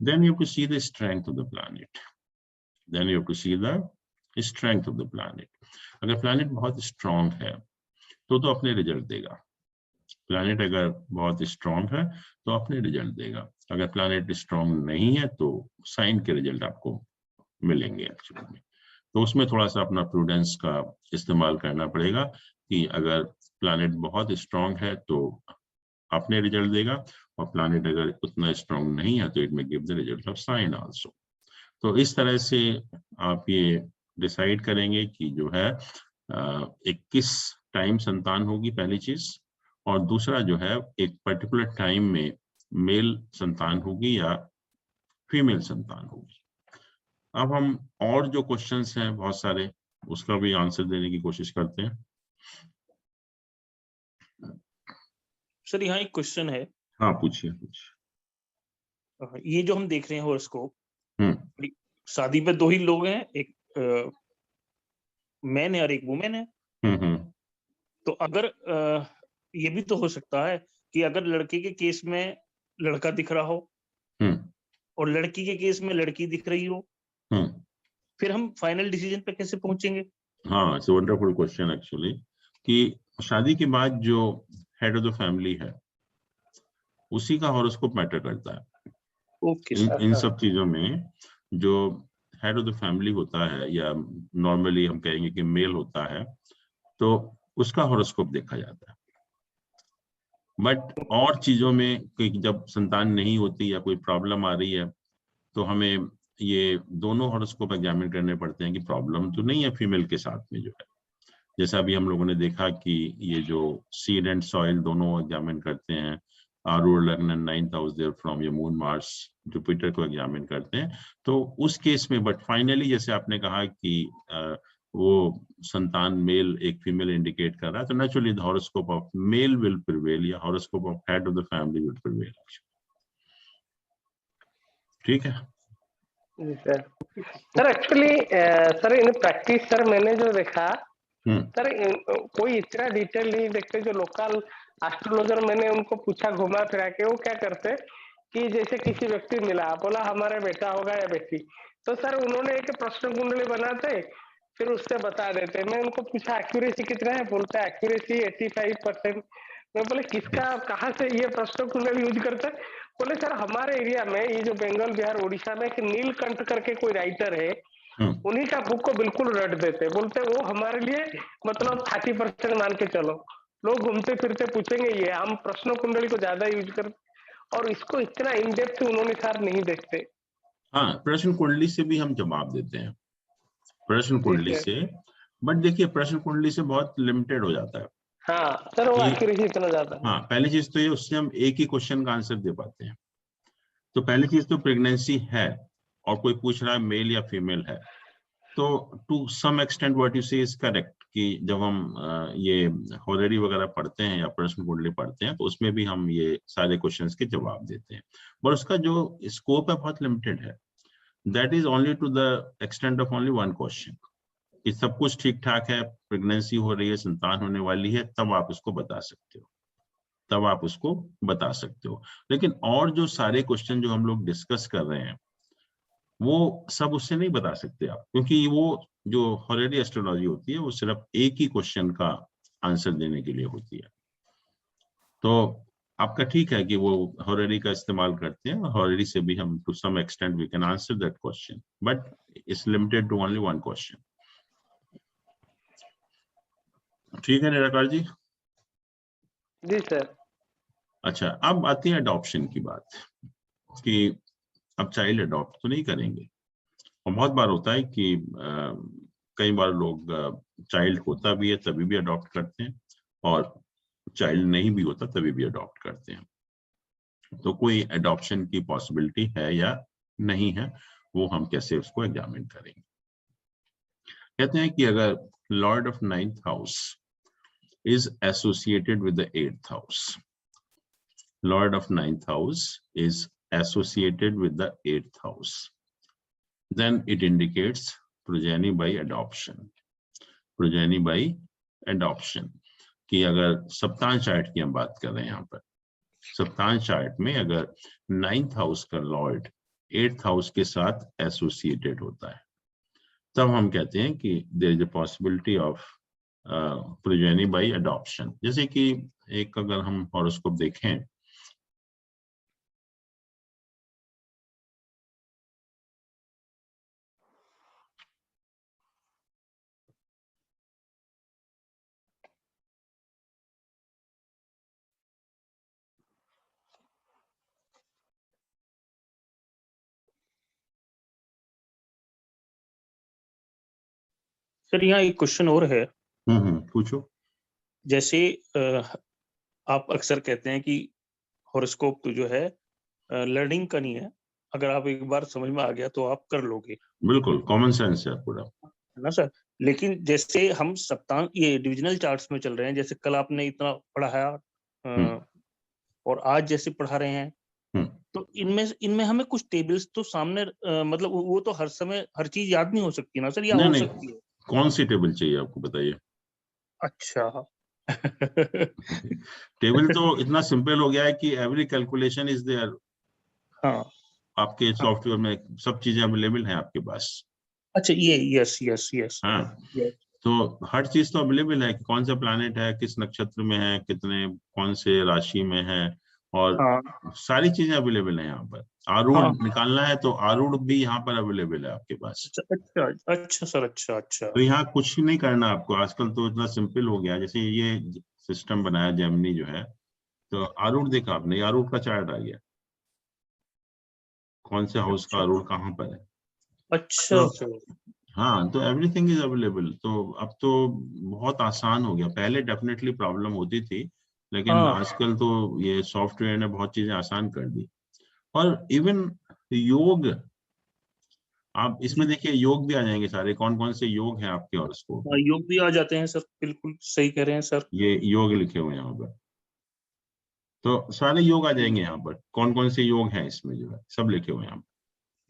then you have to see the strength of the planet, then you have to see the strength of the planet। अगर प्लैनेट बहुत स्ट्रांग है तो अपने रिजल्ट देगा, प्लैनेट अगर बहुत स्ट्रांग है तो अपने रिजल्ट देगा, अगर प्लैनेट स्ट्रांग नहीं है तो साइन के रिजल्ट आपको मिलेंगे एक्चुअली में। तो उसमें थोड़ा सा अपना प्रूडेंस का इस्तेमाल करना पड़ेगा कि अगर प्लैनेट बहुत स्ट्रांग है तो अपने रिजल्ट देगा, और प्लैनेट अगर उतना स्ट्रांग नहीं है तो इट में give the result of sine also. तो इस तरह से आप ये डिसाइड करेंगे कि जो है एक किस टाइम संतान होगी, पहली चीज, और दूसरा जो है एक पर्टिकुलर टाइम में मेल संतान होगी या फीमेल संतान होगी। अब हम और जो क्वेश्चंस हैं बहुत सारे, उसका भी आंसर देने की कोशिश करते हैं। सर यहाँ एक क्वेश्चन है। हाँ पूछिए। ये जो हम देख रहे हैं हॉरोस्कोप, शादी पे दो ही लोग हैं, एक मैन है और एक वुमेन है। तो अगर ये भी तो हो सकता है कि अगर लड़के के केस में लड़का दिख रहा हो और लड़की के केस में लड़की दिख रही हो, फिर हम फाइनल डिसीजन पे कैसे पहुंचेंगे? हाँ, it's a wonderful question actually, कि शादी के बाद जो हेड ऑफ द फैमिली है उसी का हॉरोस्कोप मैटर करता है। ओके। इन सब चीजों में जो हेड ऑफ द फैमिली होता है, या नॉर्मली हम कहेंगे कि मेल होता है, तो उसका हॉरोस्कोप देखा जाता है। बट और चीजों में जब संतान नहीं होती या कोई प्रॉब्लम आ रही है तो हमें ये दोनों हॉरोस्कोप एग्जामिन करने पड़ते हैं कि प्रॉब्लम तो नहीं है फीमेल के साथ में जो है। जैसा अभी हम लोगों ने देखा कि ये जो सीड एंड सॉइल दोनों एग्जामिन करते हैं, rural lagna 9th house there from your Moon, Mars, Jupiter को एग्जामिन करते हैं, तो उस केस में बट फाइनली जैसे आपने कहा कि वो संतान मेल एक फीमेल इंडिकेट कर रहा है, तो naturally the horoscope of male will prevail, या horoscope of head of the family will prevail. ठीक है sir actually sir in practice sir मैंने जो देखा सर कोई इतना डिटेल नहीं देखते, जो लोकल एस्ट्रोलॉजर मैंने उनको पूछा घुमा फिरा के, वो क्या करते कि जैसे किसी व्यक्ति मिला, बोला हमारा बेटा होगा या बेटी, तो सर उन्होंने एक प्रश्न कुंडली बनाते फिर उससे बता देते हैं। मैं उनको पूछा एक्यूरेसी कितना है, बोलता है एक्यूरेसी 85%। मैं बोले किसका, कहाँ से ये प्रश्न कुंडली यूज करते हैं? बोले सर हमारे एरिया में ये जो बंगाल बिहार उड़ीसा में एक नीलकंठ करके कोई राइटर है, उन्हीं का बुक को बिल्कुल रट देते। बोलते वो हमारे लिए मतलब 30% मान के चलो। लोग घूमते फिरते पूछेंगे, ये हम प्रश्न कुंडली को ज्यादा यूज कर, और इसको इतना इन डेप्थ उन्होंने सर नहीं देखते। हाँ, प्रश्न कुंडली से भी हम जवाब देते हैं, प्रश्न कुंडली से, बट देखिए प्रश्न कुंडली से बहुत लिमिटेड हो जाता है। हाँ सर, वो एक्यूरेसी इतना ज्यादा। हाँ, पहली चीज तो ये, उससे हम एक ही क्वेश्चन का आंसर दे पाते हैं। तो पहली चीज तो प्रेगनेंसी है और कोई पूछ रहा है मेल या फीमेल है, तो to some extent what you say is correct, कि जब हम ये हॉरेडी वगैरह पढ़ते हैं या प्रश्न कुंडली पढ़ते हैं तो उसमें भी हम ये सारे क्वेश्चंस के जवाब देते हैं, पर उसका जो स्कोप है बहुत लिमिटेड है। That is only to the extent of only one question, कि सब कुछ ठीक ठाक है, प्रेगनेंसी हो रही है, संतान होने वाली है, तब आप उसको बता सकते हो, तब आप उसको बता सकते हो। लेकिन और जो सारे क्वेश्चन जो हम लोग डिस्कस कर रहे हैं वो सब उससे नहीं बता सकते आप, क्योंकि वो जो हॉरेडी एस्ट्रोलॉजी होती है वो सिर्फ एक ही क्वेश्चन का आंसर देने के लिए होती है। तो आपका ठीक है कि वो हॉरेडी का इस्तेमाल करते हैं, हॉरेडी से भी हम to some extent we can answer that question, but it's limited to only one question. ठीक है निराकार जी? जी सर। अच्छा, अब आती है अडॉप्शन की बात, कि अब चाइल्ड अडॉप्ट तो नहीं करेंगे। और बहुत बार होता है कि कई बार लोग चाइल्ड होता भी है तभी भी अडॉप्ट करते हैं, और चाइल्ड नहीं भी होता तभी भी अडॉप्ट करते हैं। तो कोई अडॉप्शन की पॉसिबिलिटी है या नहीं है, वो हम कैसे उसको एग्जामिन करेंगे। कहते हैं कि अगर lord of 9th house is associated with the 8th house. Lord of 9th house is associated with the 8th house. Then it indicates progeny by adoption. Progeny by adoption. कि अगर सप्ताह चार्ट की हम बात कर रहे हैं, यहाँ पर सप्ताह चार्ट में अगर 9th हाउस का लॉर्ड 8th हाउस के साथ एसोसिएटेड होता है, तब हम कहते हैं कि there is a possibility of progeny by adoption. जैसे कि एक अगर हम हॉरोस्कोप देखें, सर यहाँ एक क्वेश्चन और है। पूछो। जैसे आप अक्सर कहते हैं कि हॉरोस्कोप तो जो है लर्निंग का नहीं है, अगर आप एक बार समझ में आ गया तो आप कर लोगे। बिल्कुल कॉमन सेंस है पूरा, है ना सर। लेकिन जैसे हम सप्ताह ये डिविजनल चार्ट्स में चल रहे हैं, जैसे कल आपने इतना पढ़ाया और आज जैसे पढ़ा रहे हैं, तो इनमें हमें कुछ टेबल्स तो सामने मतलब वो तो हर समय हर चीज याद नहीं हो सकती ना सर, या हो सकती है? कौन सी टेबल चाहिए आपको बताइए? अच्छा टेबल तो इतना सिंपल हो गया है कि एवरी कैलकुलेशन इज देयर। हाँ, आपके सॉफ्टवेयर में सब चीजें अवेलेबल हैं आपके पास। अच्छा, ये यस यस यस। हाँ, तो हर चीज तो अवेलेबल है कि कौन सा प्लैनेट है, किस नक्षत्र में है, कितने कौन से राशि में है, और सारी चीजें अवेलेबल है यहाँ पर। आरूढ़ निकालना है तो आरूढ़ भी यहाँ पर अवेलेबल है आपके पास। अच्छा अच्छा सर, अच्छा अच्छा। तो यहाँ कुछ नहीं करना आपको, आजकल तो इतना सिंपल हो गया। जैसे ये सिस्टम बनाया जेमिनी जो है, तो आरूढ़ देखा आपने, आरूढ़ का चार्ट आ गया, कौन से हाउस का आरूढ़ कहाँ पर है। अच्छा तो हाँ, तो एवरीथिंग इज अवेलेबल। तो अब तो बहुत आसान हो गया, पहले डेफिनेटली प्रॉब्लम होती थी, लेकिन आजकल तो ये सॉफ्टवेयर ने बहुत चीजें आसान कर दी। और इवन योग, आप इसमें देखिए योग भी आ जाएंगे सारे, कौन कौन से योग हैं आपके हॉरोस्कोप में। योग भी आ जाते हैं सर, बिल्कुल सही कह रहे हैं सर। ये योग लिखे हुए हैं यहाँ पर, तो सारे योग आ जाएंगे यहाँ पर, कौन कौन से योग हैं इसमें जो है सब लिखे हुए हैं यहाँ पर।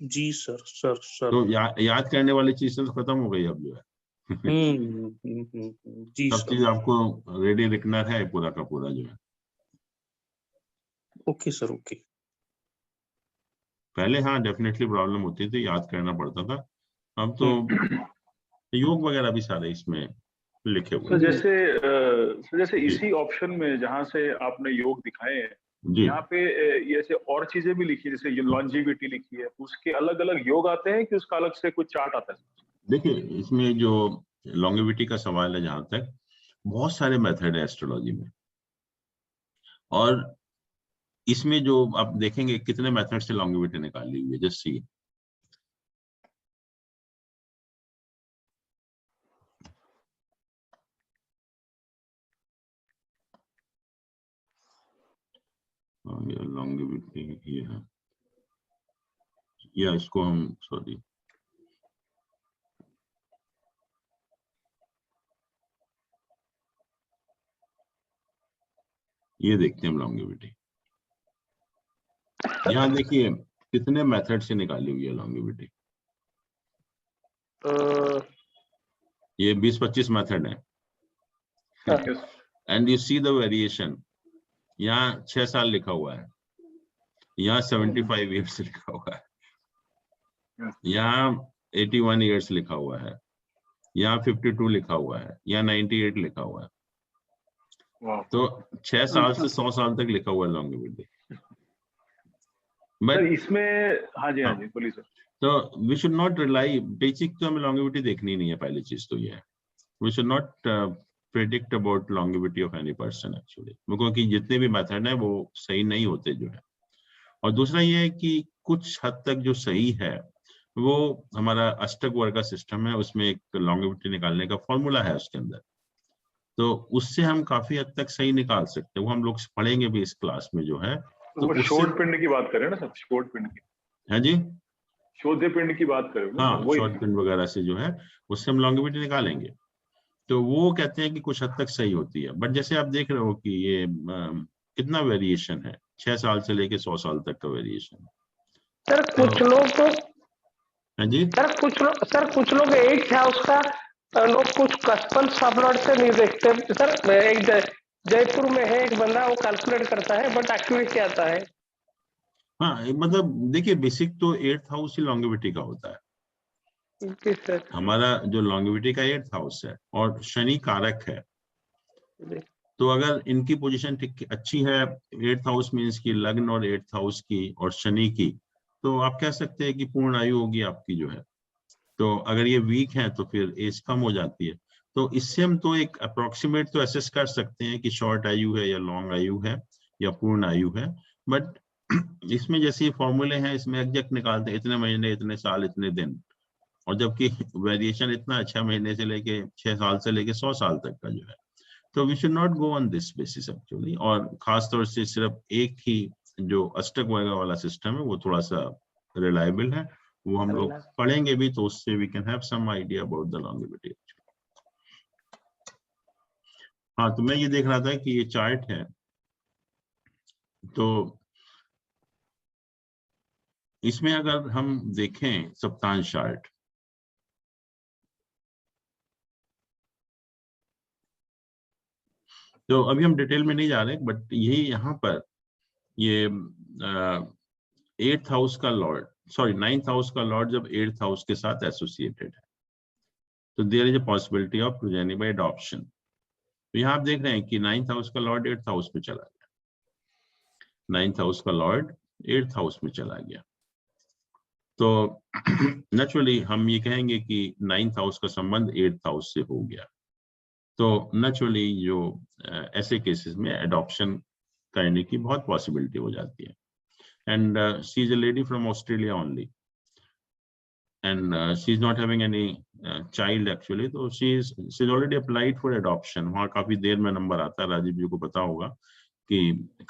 जी सर सर सर। तो याद करने वाली चीज तो खत्म हो गई अब जो है। जी सब सर। चीज आपको रेडी लिखना है पूरा का पूरा जो है। Okay sir, okay. पहले हाँ डेफिनेटली प्रॉब्लम होती थी, याद करना पड़ता था। अब तो योग वगैरह भी सारे इसमें लिखे हुए हैं। जैसे इसी ऑप्शन में जहां से आपने योग दिखाए हैं, यहाँ पे ऐसे और चीजें भी लिखी, जैसे लॉन्जिविटी लिखी है, उसके अलग अलग योग आते हैं कि उसका अलग से कुछ चार्ट आता है? देखिए, इसमें जो लॉन्जिविटी का सवाल है, जहां तक बहुत सारे मेथड है एस्ट्रोलॉजी में, और इसमें जो आप देखेंगे कितने मेथड से लॉन्जिविटी निकाली हुई है। जस्ट सी, ये लॉन्जिविटी ये है, या इसको हम सॉरी ये देखते हैं हम लॉन्जिविटी। यहाँ देखिए कितने मेथड से निकाली हुई है लॉन्जिविटी। ये 20-25 मेथड है, and you see the variation. यहाँ 6 साल लिखा हुआ है, यहाँ 75 ईयर्स लिखा हुआ है, यहाँ 81 ईयर्स लिखा हुआ है, यहाँ 52 लिखा हुआ है, यहाँ 98 लिखा हुआ है। तो 6 साल से 100 साल तक लिखा हुआ है लॉन्जिविटी। बट इसमें हाँ जी बोलिए सर। तो we should not rely, basic तो हमें लॉन्जिविटी देखनी नहीं है। पहली चीज तो ये है, we should not predict about longevity of any person actually, क्योंकि जितने भी मेथड है वो सही नहीं होते जो है। और दूसरा ये है कि कुछ हद तक जो सही है वो हमारा अष्टक वर्ग का सिस्टम है, उसमें एक लॉन्जिविटी निकालने का फॉर्मूला है उसके अंदर, तो उससे हम काफी हद तक सही निकाल सकते हैं। वो हम लोग पढ़ेंगे भी इस क्लास में जो है। तो शोध पिंड की बात करें ना सर, शोध पिंड की। है जी, शोध पिंड की बात करें। हाँ, शोध पिंड वगैरह से जो है उससे हम लॉन्जिविटी निकालेंगे। तो वो कहते हैं कि कुछ हद तक सही होती है। बट जैसे आप देख रहे हो कि ये कितना वेरिएशन है, 6 साल से लेके 100 साल तक का वेरिएशन। सर कुछ लोग तो हाँ जी सर कुछ लोग एक था उसका लोग कुछ कस्टम सबलॉट से नहीं देखते सर। एक जयपुर में है एक बंदा, वो कैलकुलेट करता है बट एक्यूरेसी आता है। हाँ, मतलब देखिए बेसिक तो 8th हाउस ही लॉन्जिविटी का होता है। हमारा जो लॉन्जिविटी का 8th हाउस है और शनि कारक है, तो अगर इनकी पोजीशन ठीक अच्छी है, 8th हाउस मीन्स की लग्न और 8th हाउस की और शनि की, तो आप कह सकते हैं कि पूर्ण आयु होगी आपकी जो है। तो अगर ये वीक है तो फिर एज कम हो जाती है। तो इससे हम तो एक अप्रोक्सीमेट तो असेस कर सकते हैं कि शॉर्ट आयु है या लॉन्ग आयु है या पूर्ण आयु है। बट इसमें जैसे फॉर्मूले हैं, इसमें एग्जैक्ट निकालते हैं इतने महीने, इतने साल, इतने दिन, और जबकि वेरिएशन इतना 6 महीने से लेके 6 साल से लेके 100 साल तक का जो है। तो we should not go on this basis actually. और खासतौर से सिर्फ एक ही जो अष्टक वर्ग वाला सिस्टम है वो थोड़ा सा रिलायबल है, वो हम लोग पढ़ेंगे भी, तो उससे we can have some idea about the longevity. हाँ, तो मैं ये देख रहा था कि ये चार्ट है, तो इसमें अगर हम देखें सप्तांश चार्ट, तो अभी हम डिटेल में नहीं जा रहे, बट यही यहाँ पर ये 8th हाउस का लॉर्ड, सॉरी 9th हाउस का लॉर्ड जब 8th हाउस के साथ एसोसिएटेड है, तो there is a possibility of progeny by adoption. तो यहाँ आप देख रहे हैं कि 9th हाउस का लॉर्ड 8th हाउस में चला गया, 9th हाउस का लॉर्ड 8th हाउस में चला गया। तो नेचुरली हम ये कहेंगे कि 9th हाउस का संबंध 8th हाउस से हो गया। तो नेचुरली जो ऐसे केसेस में एडॉप्शन करने की बहुत पॉसिबिलिटी हो जाती है। And she is a lady from Australia only, and she's not having any child actually, so she's already applied for adoption। वहाँ काफी देर में नंबर आता है, राजीव जी को पता होगा कि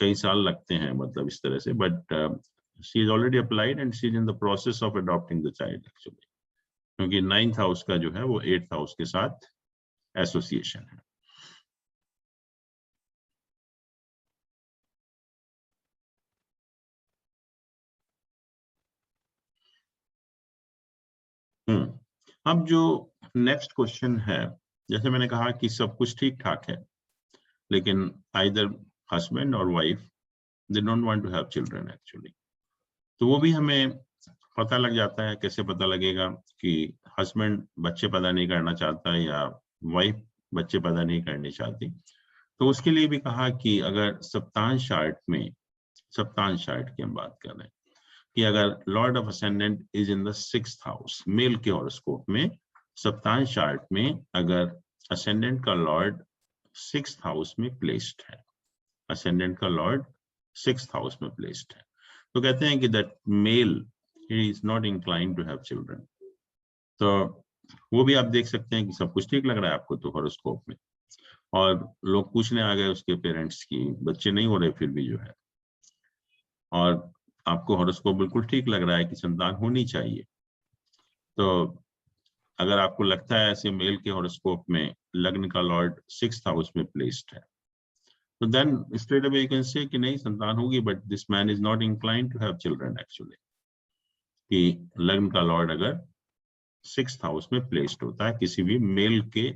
कई साल लगते हैं, मतलब इस तरह से। But she is already applied and she is in the process of adopting the child actually, क्योंकि 9th हाउस का जो है वो 8th हाउस के साथ एसोसिएशन है। अब जो नेक्स्ट क्वेश्चन है, जैसे मैंने कहा कि सब कुछ ठीक ठाक है, लेकिन आइदर हस्बैंड और wife they don't want to have children actually. तो वो भी हमें पता लग जाता है। कैसे पता लगेगा कि हस्बैंड बच्चे पैदा नहीं करना चाहता या वाइफ बच्चे पैदा नहीं करनी चाहती, तो उसके लिए भी कहा कि अगर सप्तांश चार्ट में, सप्तांश चार्ट की हम बात कर रहे हैं कि अगर lord of ascendant is in the 6th house, male के हॉरोस्कोप में सप्तांश चार्ट में अगर असेंडेंट का लॉर्ड 6th हाउस में प्लेस्ड है, असेंडेंट का लॉर्ड 6th हाउस में प्लेस्ड है, तो कहते हैं कि दैट मेल ही is not inclined to have children. तो वो भी आप देख सकते हैं कि सब कुछ ठीक लग रहा है आपको तो हॉरोस्कोप में, और लोग पूछने आ गए उसके पेरेंट्स की बच्चे नहीं हो रहे फिर भी जो है, और आपको हॉरोस्कोप बिल्कुल ठीक लग रहा है कि संतान होनी चाहिए। तो अगर आपको लगता है ऐसे मेल के हॉरोस्कोप में लग्न का लॉर्ड 6th हाउस में प्लेस्ड है, तो then straight away you can say कि नहीं संतान होगी, but this man is not inclined to have children actually, कि लग्न का लॉर्ड अगर 6th हाउस में प्लेस्ड होता है किसी भी मेल के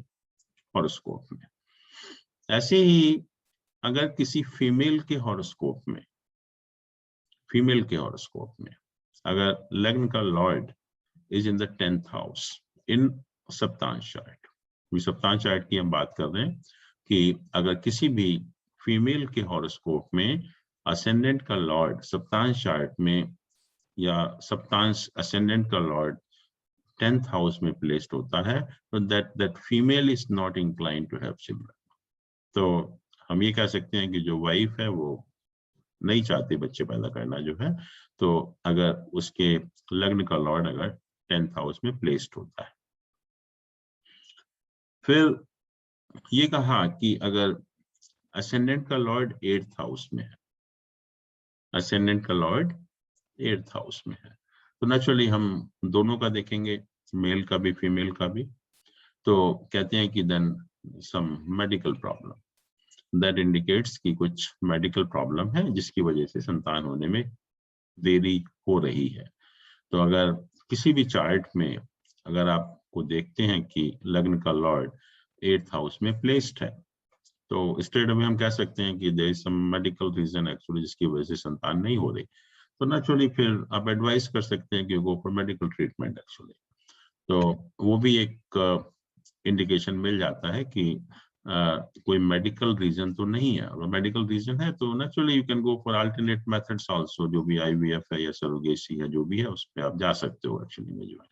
हॉरोस्कोप में। ऐसे ही अगर किसी फीमेल के हॉरोस्कोप में, फीमेल के हॉरोस्कोप में अगर लग्न का lord is in the 10th house in सप्तांश चार्ट, सप्तांश चार्ट की हम बात कर रहे हैं कि अगर किसी भी फीमेल के हॉरोस्कोप में असेंडेंट का लॉर्ड सप्तांश चार्ट में या सप्तांश असेंडेंट का लॉर्ड 10th हाउस में प्लेस्ड होता है, तो that female is not inclined to have children. तो हम ये कह सकते हैं कि जो वाइफ है वो नहीं चाहती बच्चे पैदा करना जो है, तो अगर उसके लग्न का लॉर्ड अगर 10th हाउस में प्लेस्ड होता है। फिर ये कहा कि अगर असेंडेंट का लॉर्ड 8th हाउस में है, असेंडेंट का लॉर्ड 8th हाउस में है, तो नेचुरली हम दोनों का देखेंगे, मेल का भी फीमेल का भी, तो कहते हैं कि then some medical problem, that indicates कि कुछ मेडिकल प्रॉब्लम है जिसकी वजह से संतान होने में देरी हो रही है। तो अगर किसी भी चार्ट में अगर आपको देखते हैं कि लग्न का लॉर्ड 8th हाउस में प्लेस्ड है, तो स्ट्रेट अवे हम कह सकते हैं कि there is some medical reason actually जिसकी वजह से संतान नहीं हो रही, तो नेचुरली फिर आप एडवाइस कर सकते हैं कि गो फॉर मेडिकल ट्रीटमेंट एक्चुअली। तो वो भी एक इंडिकेशन मिल जाता है कि कोई मेडिकल रीजन तो नहीं है, अगर मेडिकल रीजन है तो naturally you can go for alternate methods also, जो भी आईवीएफ है या सरोगेसी है जो भी है उस पर आप जा सकते हो एक्चुअली में जो है।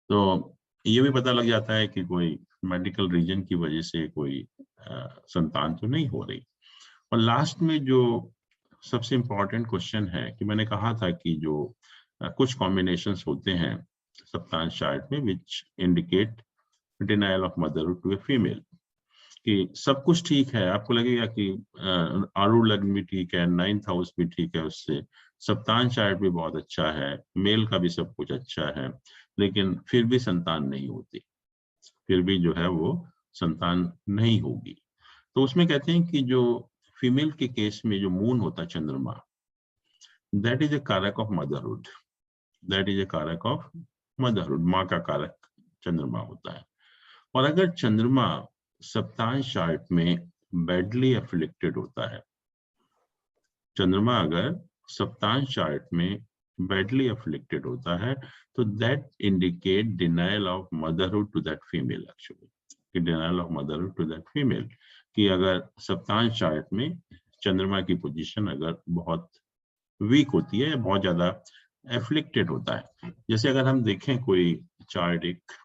तो ये भी पता लग जाता है कि कोई मेडिकल रीजन की वजह से कोई संतान तो नहीं हो रही। और लास्ट में जो सबसे इम्पोर्टेंट क्वेश्चन है कि मैंने कहा था कि जो कुछ कॉम्बिनेशंस होते हैं सप्तांश चार्ट में which indicate denial of motherhood to a female, कि सब कुछ ठीक है, आपको लगेगा कि आरूढ़ लग्न भी ठीक है, 9th हाउस भी ठीक है, उससे सप्तांश चार्ट भी बहुत अच्छा है, मेल का भी सब कुछ अच्छा है, लेकिन फिर भी संतान नहीं होती, फिर भी जो है वो संतान नहीं होगी। तो उसमें कहते हैं कि जो फीमेल के केस में जो मून होता है चंद्रमा, दैट इज ए कारक of motherhood, that is a कारक ऑफ मदरहुड, माँ का कारक चंद्रमा होता है। और अगर चंद्रमा सप्तांश चार्ट में बैडली अफ्लिक्टेड होता है, चंद्रमा अगर सप्तांश चार्ट में बैडली अफ्लिक्टेड होता है, तो that indicate denial of motherhood to that female actually, denial of motherhood to that female, कि अगर सप्तांश चार्ट में चंद्रमा की पोजीशन अगर बहुत वीक होती है, बहुत ज्यादा एफ्लिक्टेड होता है। जैसे अगर हम देखें कोई चार्ट, एक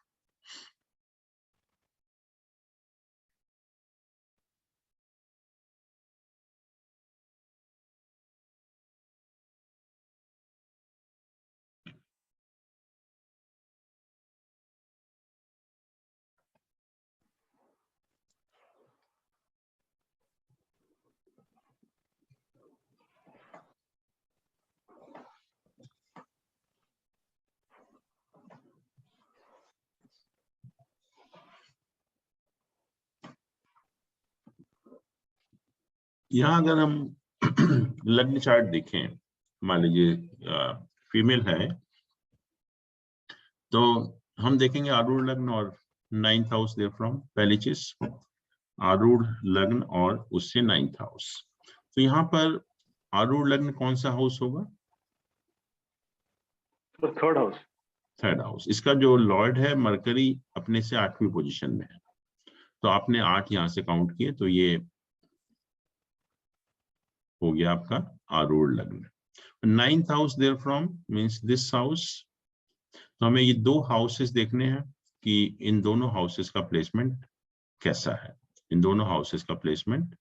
यहाँ अगर हम लग्न चार्ट देखें, मान लीजिए फीमेल है, तो हम देखेंगे आरूढ़ लग्न और 9th हाउस देयर फ्रॉम, पहली चीज आरूढ़ लग्न और उससे 9th हाउस। तो यहाँ पर आरूढ़ लग्न कौन सा हाउस होगा? 3rd हाउस, थर्ड हाउस, इसका जो लॉर्ड है मरकरी अपने से 8वीं पोजीशन में है, तो आपने 8 यहां से काउंट किए, तो ये हो गया आपका आरूढ़ लग्न। 9th house there from means this house, तो हमें ये 2 हाउसेस देखने हैं कि इन दोनों हाउसेस का प्लेसमेंट कैसा है, इन दोनों हाउसेस का प्लेसमेंट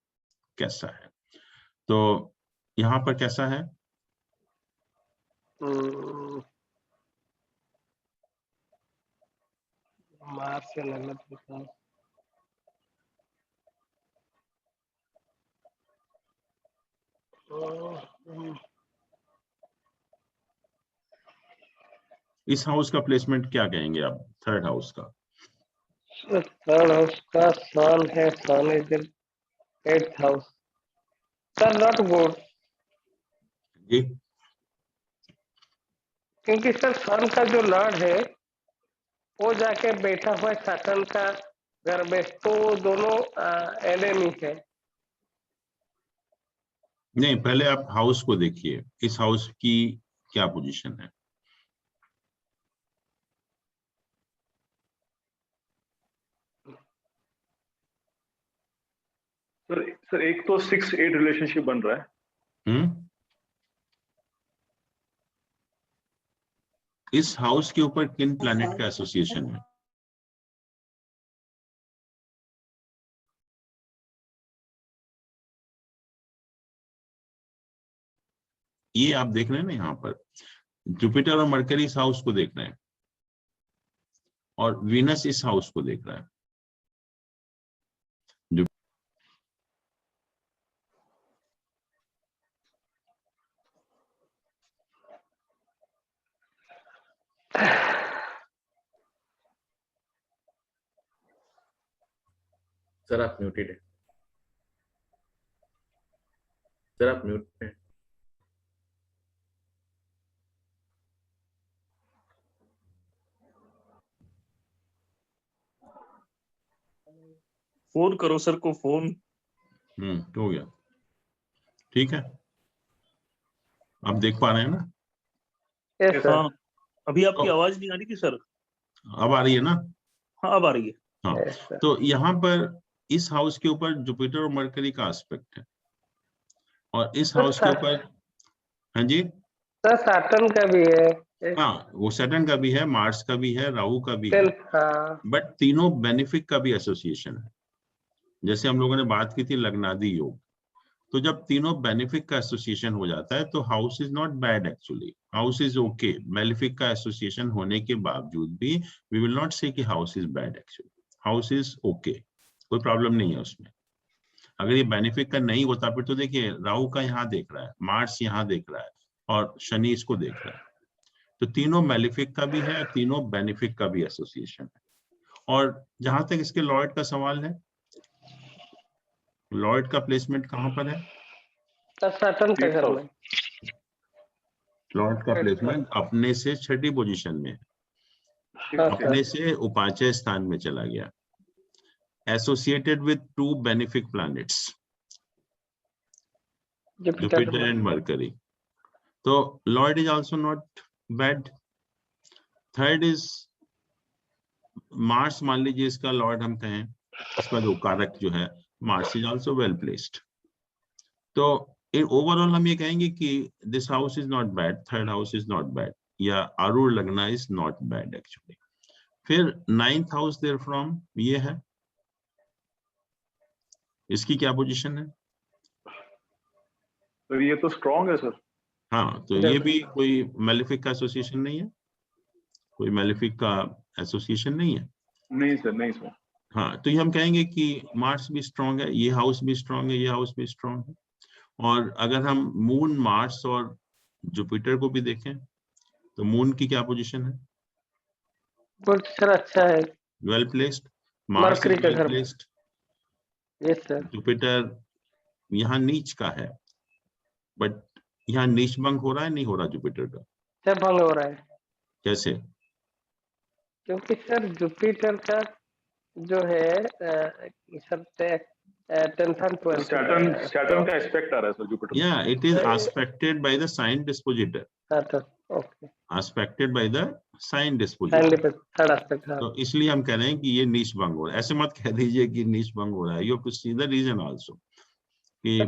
कैसा है। तो यहाँ पर कैसा है, मार्च से लगना पड़ता है। इस हाउस का प्लेसमेंट क्या कहेंगे आप, थर्ड हाउस का? थर्ड हाउस का सन है, Sun is in 8th house. Sir not good, जी क्योंकि सर सन का जो लॉर्ड है वो जाके बैठा हुआ है सैटर्न का घर में, तो दोनों एनिमी है। नहीं, पहले आप हाउस को देखिए, इस हाउस की क्या पोजीशन है। सर एक तो 6-8 रिलेशनशिप बन रहा है। इस हाउस के ऊपर किन प्लैनेट का एसोसिएशन है? ये आप देख रहे हैं ना, यहाँ पर जुपिटर और मरकरी इस हाउस को देख रहे हैं और वीनस इस हाउस को देख रहा है। सर आप म्यूटेड है, सर आप म्यूट हैं। फोन करो सर को, फोन। हो गया, ठीक है, आप देख पा रहे हैं ना? Yes sir. हाँ, अभी आपकी आवाज नहीं आ रही थी सर। अब आ रही है ना? हाँ अब आ रही है। हाँ, Yes, sir. तो यहाँ पर इस हाउस के ऊपर जुपिटर और मरकरी का एस्पेक्ट है और इस हाउस के ऊपर, हाँ जी सर सैटर्न का भी है। हाँ, वो सैटर्न का भी है, मार्स का भी है, राहु का भी है, हाँ। बट तीनों बेनिफिक का भी एसोसिएशन है। जैसे हम लोगों ने बात की थी लग्नादि योग, तो जब तीनों बेनिफिक का एसोसिएशन हो जाता है तो house is not bad, actually house is okay. Benefic का एसोसिएशन होने के बावजूद भी वी विल नॉट से कि house is bad, actually house is okay, कोई प्रॉब्लम नहीं है उसमें। अगर ये बेनिफिक का नहीं होता फिर तो देखिए राहु का यहाँ देख रहा है, मार्स यहाँ देख रहा है और शनि इसको देख रहा है, तो तीनों मेलिफिक का भी है, तीनों बेनिफिक का भी एसोसिएशन है। और जहां तक इसके लॉर्ड का सवाल है, लॉर्ड का प्लेसमेंट कहां पर है? सैटर्न के घर में। लॉर्ड का प्लेसमेंट अपने से 6ठी पोजीशन में है, अपने से उपाचय स्थान में चला गया, associated with 2 benefic planets Jupiter and Mercury. तो lord is also not bad. Third is Mars, मान लीजिए इसका लॉर्ड हम कहें, इसका जो कारक जो है Mars is also well placed. तो ओवरऑल हम ये कहेंगे कि this house is not bad, third house is not bad, या आरूढ़ लगना इज नॉट बैड एक्चुअली। फिर 9th हाउस देयर फ्रॉम ये है, इसकी क्या पोजीशन है? तो ये तो स्ट्रॉन्ग है सर। हाँ, तो ये भी कोई मेलिफिक का एसोसिएशन नहीं है, कोई मेलिफिक का एसोसिएशन नहीं है। नहीं सर, नहीं सर। हाँ, तो ये हम कहेंगे कि मार्स भी स्ट्रॉन्ग है, ये हाउस भी स्ट्रॉन्ग है, ये हाउस भी स्ट्रॉन्ग है। और अगर हम मून, मार्स और जुपिटर को भी देखें तो मून की क्या पोजीशन है? गुड सर, अच्छा है, well placed. Mars is well placed. Yes sir. Jupiter यहाँ नीच का है, बट यहाँ नीच भंग हो रहा है, नहीं हो रहा जुपिटर का? सर भंग हो रहा है। कैसे? क्योंकि सर जुपिटर का जो है sir 10th and 12th Saturn का एस्पेक्ट आ रहा है सर जुपिटर। या it is aspected by the sign dispositor. Sir aspected by the sign disposition. Third aspect. तो इसलिए हम कह रहे हैं कि ये नीच भंग हो रहा है। ऐसे मत कह दीजिए कि नीच भंग हो रहा है, you have to see the reason also कि ये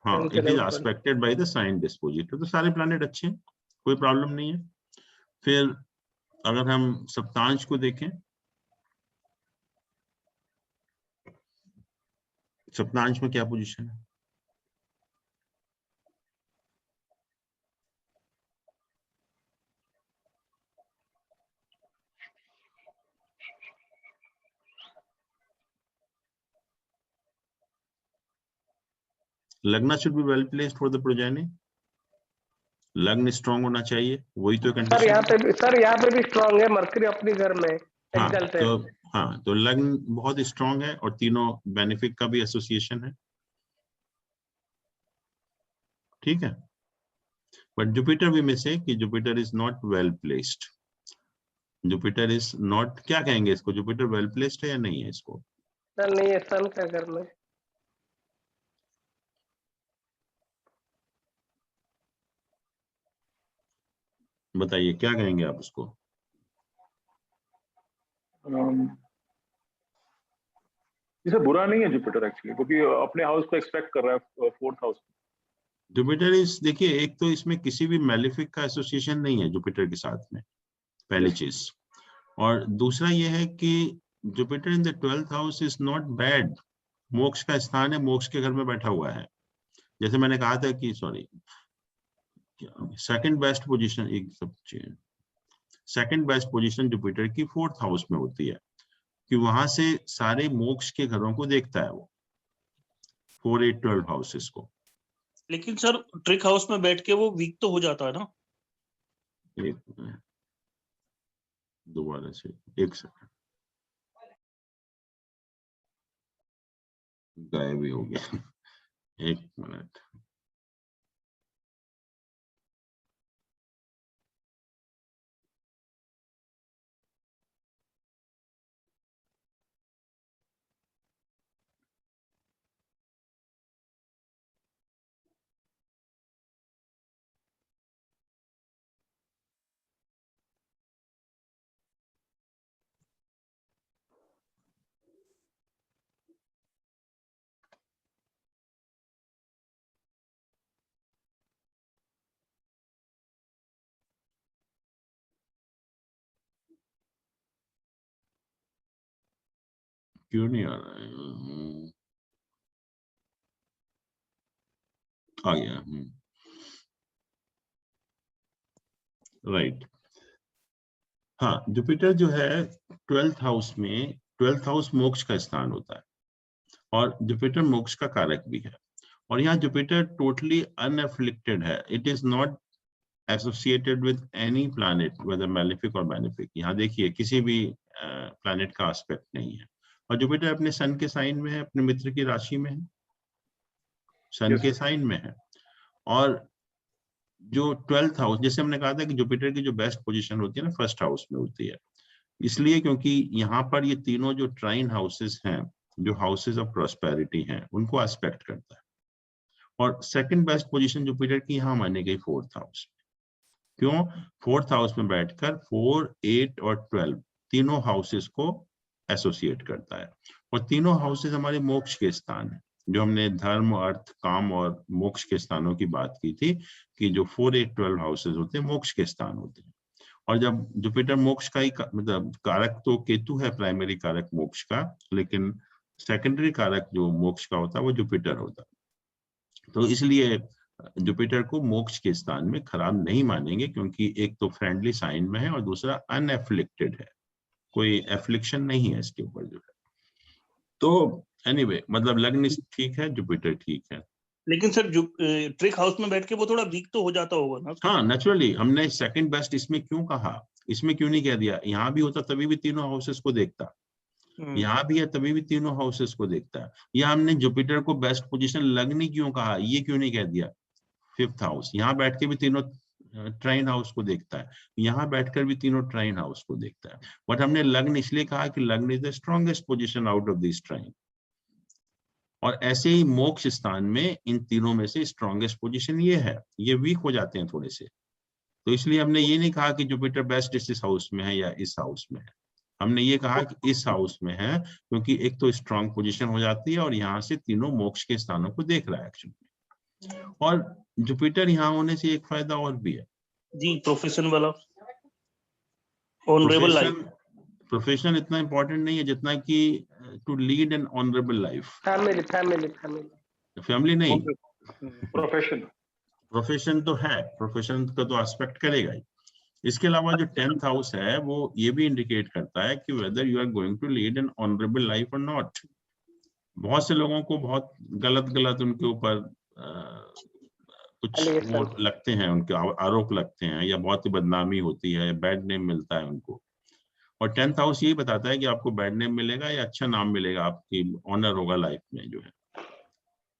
हाँ it is aspected by the sign dispositor. तो सारे प्लैनेट अच्छे हैं, कोई प्रॉब्लम नहीं है। फिर अगर हम सप्तांश को देखें, सप्तांश में क्या पोजीशन है? लग्न should be well placed for the progeny. लग्न स्ट्रांग होना चाहिए, वही तो कंडीशन। सर यहाँ पे भी स्ट्रांग है, मरकरी अपने घर में। तो लग्न बहुत स्ट्रांग है और तीनों बेनिफिक का भी एसोसिएशन है, ठीक है। बट जुपिटर भी में से कि Jupiter is not well placed. Jupiter is not, क्या कहेंगे इसको, जुपिटर वेल प्लेस्ड है या नहीं है इसको? सर नहीं है, सन का घर में। बताइए क्या कहेंगे आप उसको? इसे बुरा नहीं है जुपिटर एक्चुअली, क्योंकि अपने हाउस को एक्सपेक्ट कर रहा है, फोर्थ हाउस। जुपिटर इस, देखिए एक तो इसमें किसी भी मैलिफिक का एसोसिएशन नहीं है जुपिटर के साथ में, पहली चीज। और दूसरा ये है कि Jupiter in the 12th house is not bad. मोक्ष का स्थान है, मोक्ष के घर में बैठा हुआ है। जैसे मैंने कहा था कि सेकंड बेस्ट पोजीशन, एक सब सेकंड बेस्ट पोजीशन जुपिटर की 4th हाउस में होती है, कि वहां से सारे मोक्ष के घरों को देखता है वो, 4, 8, 12 हाउसेस को। लेकिन सर ट्रिक हाउस में बैठ के वो वीक तो हो जाता है ना। एक दोबारा से, एक सेकंड, गायब भी हो गया, एक मिनट। क्यों नहीं आ रहा है? आ गया। राइट। हाँ, जुपिटर जो है 12th हाउस में, 12th हाउस मोक्ष का स्थान होता है और जुपिटर मोक्ष का कारक भी है। और यहाँ जुपिटर टोटली अनएफ्लिक्टेड है, it is not associated with any planet whether malefic और बेनिफिक। यहाँ देखिए किसी भी प्लैनेट का एस्पेक्ट नहीं है। और जुपिटर अपने सन के साइन में है, अपने मित्र की राशि में है, सन के साइन में है। और जो 12th हाउस, जैसे हमने कहा था कि जुपिटर की जो बेस्ट पोजीशन होती है ना, फर्स्ट हाउस में होती है, इसलिए क्योंकि यहाँ पर ये तीनों जो ट्राइन हाउसेस हैं, जो हाउसेस ऑफ प्रॉस्पेरिटी हैं, उनको एस्पेक्ट करता है। और सेकंड बेस्ट पोजीशन जुपिटर की यहाँ मानी गई 4th हाउस। क्यों? 4th हाउस में बैठकर 4, 8 और 12 तीनों हाउसेस को एसोसिएट करता है। और तीनों हाउसेस हमारे मोक्ष के स्थान है, जो हमने धर्म, अर्थ, काम और मोक्ष के स्थानों की बात की थी, कि जो 4, 8, 12 हाउसेस होते हैं मोक्ष के स्थान होते हैं। और जब जुपिटर मोक्ष का ही मतलब कारक तो केतु है, प्राइमरी कारक मोक्ष का, लेकिन सेकेंडरी कारक जो मोक्ष का होता है वो जुपिटर होता है। तो इसलिए जुपिटर को मोक्ष के स्थान में खराब नहीं मानेंगे, क्योंकि एक तो फ्रेंडली साइन में है और दूसरा अनएफ्लिक्टेड है, कोई एफ्लिक्शन नहीं है इसके ऊपर जो है। तो एनीवे मतलब लग्न ठीक है, जुपिटर ठीक है। लेकिन सर ट्रिक हाउस में बैठ के वो थोड़ा वीक तो हो जाता होगा ना। हाँ नेचुरली, हमने सेकंड बेस्ट इसमें क्यों कहा, इसमें क्यों नहीं कह दिया? यहाँ भी होता तभी भी तीनों हाउसेस को देखता, यहाँ भी है तभी भी तीनों हाउसेस को देखता है। या हमने जुपिटर को बेस्ट पोजीशन लग्न क्यों कहा, ये क्यों नहीं कह दिया 5th हाउस? यहाँ बैठ के भी तीनों ट्राइन हाउस को देखता है, यहाँ बैठकर भी तीनों ट्राइन हाउस को देखता है। बट हमने लग्न इसलिए कहा कि लग्न is the strongest position out of this trine. और ऐसे ही मोक्ष स्थान में इन तीनों में से स्ट्रॉन्गेस्ट पोजीशन ये है, ये वीक हो जाते हैं थोड़े से, तो इसलिए हमने ये नहीं कहा कि जुपिटर बेस्ट इस हाउस में है या इस हाउस में है, हमने ये कहा कि इस हाउस में है, क्योंकि एक तो स्ट्रांग पोजीशन हो जाती है और यहाँ से तीनों मोक्ष के स्थानों को देख रहा है एक्चुअली। और जुपिटर यहाँ होने से एक फायदा और भी है जी, प्रोफेशन वाला, ऑनरेबल लाइफ। प्रोफेशन इतना इंपॉर्टेंट नहीं है जितना कि to lead an honourable life. Family नहीं, प्रोफेशन तो है, प्रोफेशन का तो एस्पेक्ट करेगा ही। इसके अलावा जो 10th हाउस है वो ये भी इंडिकेट करता है कि whether you are going to lead an honourable life और नॉट। बहुत से लोगों को बहुत गलत उनके ऊपर कुछ वो लगते हैं, उनके आरोप लगते हैं, या बहुत ही बदनामी होती है, बैड नेम मिलता है उनको। और 10th हाउस यही बताता है कि आपको बैड नेम मिलेगा या अच्छा नाम मिलेगा, आपकी ऑनर होगा लाइफ में जो है।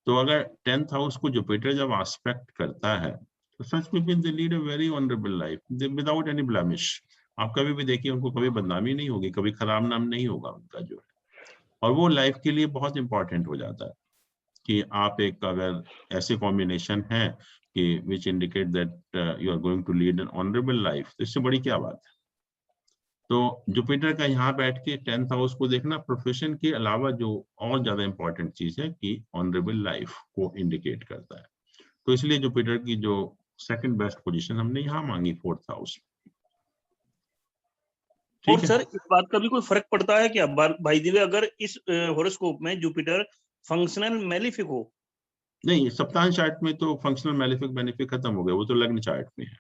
तो अगर 10th हाउस को जुपिटर जब एस्पेक्ट करता है तो सच में they lead a very honourable life without any blemish. आप कभी भी देखिए उनको कभी बदनामी नहीं होगी, कभी खराब नाम नहीं होगा उनका जो है। और वो लाइफ के लिए बहुत इंपॉर्टेंट हो जाता है कि आप एक अगर ऐसे कॉम्बिनेशन है कि which indicate that you are going to lead an honourable life, तो इससे बड़ी क्या बात है। तो जुपिटर का यहाँ बैठ के 10th हाउस को देखना प्रोफेशन के अलावा जो और ज्यादा इंपॉर्टेंट चीज है कि ऑनरेबल लाइफ को इंडिकेट करता है। तो इसलिए जुपिटर की जो सेकंड बेस्ट पोजीशन हमने यहाँ मांगी 4th हाउस। और सर इस बात का भी कोई फर्क पड़ता है क्या भाई दिवे, अगर इस हॉरोस्कोप में जुपिटर फंक्शनल मेलिफिक हो? नहीं, सप्ताह चार्ट में तो फंक्शनल मेलिफिक बेनिफिक खत्म हो गया, वो तो लग्न चार्ट में है।